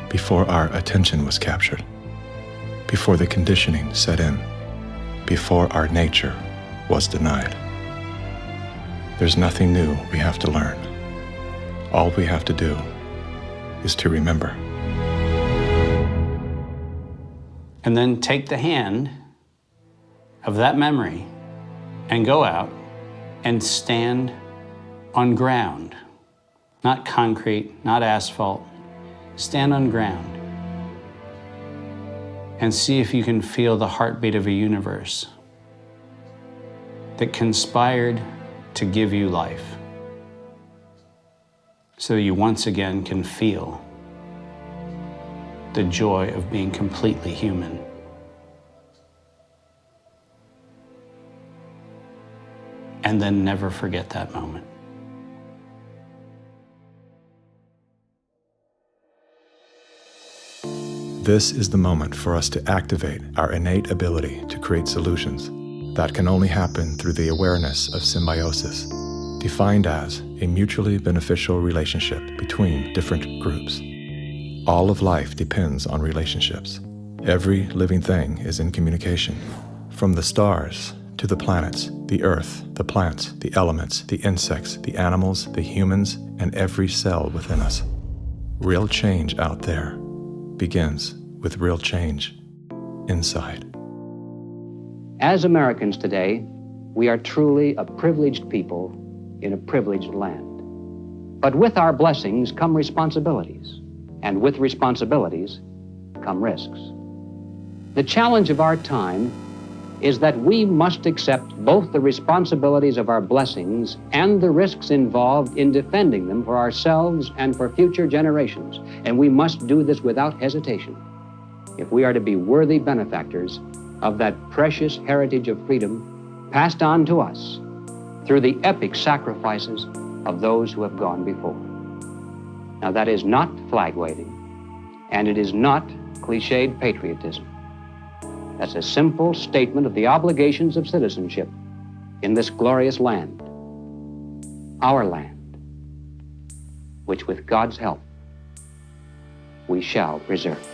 before our attention was captured, before the conditioning set in, before our nature was denied. There's nothing new we have to learn. All we have to do is to remember. And then take the hand of that memory and go out and stand on ground, not concrete, not asphalt. Stand on ground and see if you can feel the heartbeat of a universe that conspired to give you life, so you once again can feel the joy of being completely human. And then never forget that moment. This is the moment for us to activate our innate ability to create solutions. That can only happen through the awareness of symbiosis, defined as a mutually beneficial relationship between different groups. All of life depends on relationships. Every living thing is in communication, from the stars to the planets, the earth, the plants, the elements, the insects, the animals, the humans, and every cell within us. Real change out there begins with real change inside. As Americans today, we are truly a privileged people in a privileged land. But with our blessings come responsibilities, and with responsibilities come risks. The challenge of our time is that we must accept both the responsibilities of our blessings and the risks involved in defending them for ourselves and for future generations. And we must do this without hesitation if we are to be worthy benefactors of that precious heritage of freedom passed on to us through the epic sacrifices of those who have gone before. Now, that is not flag waving, and it is not cliched patriotism. That's a simple statement of the obligations of citizenship in this glorious land, our land, which with God's help we shall preserve.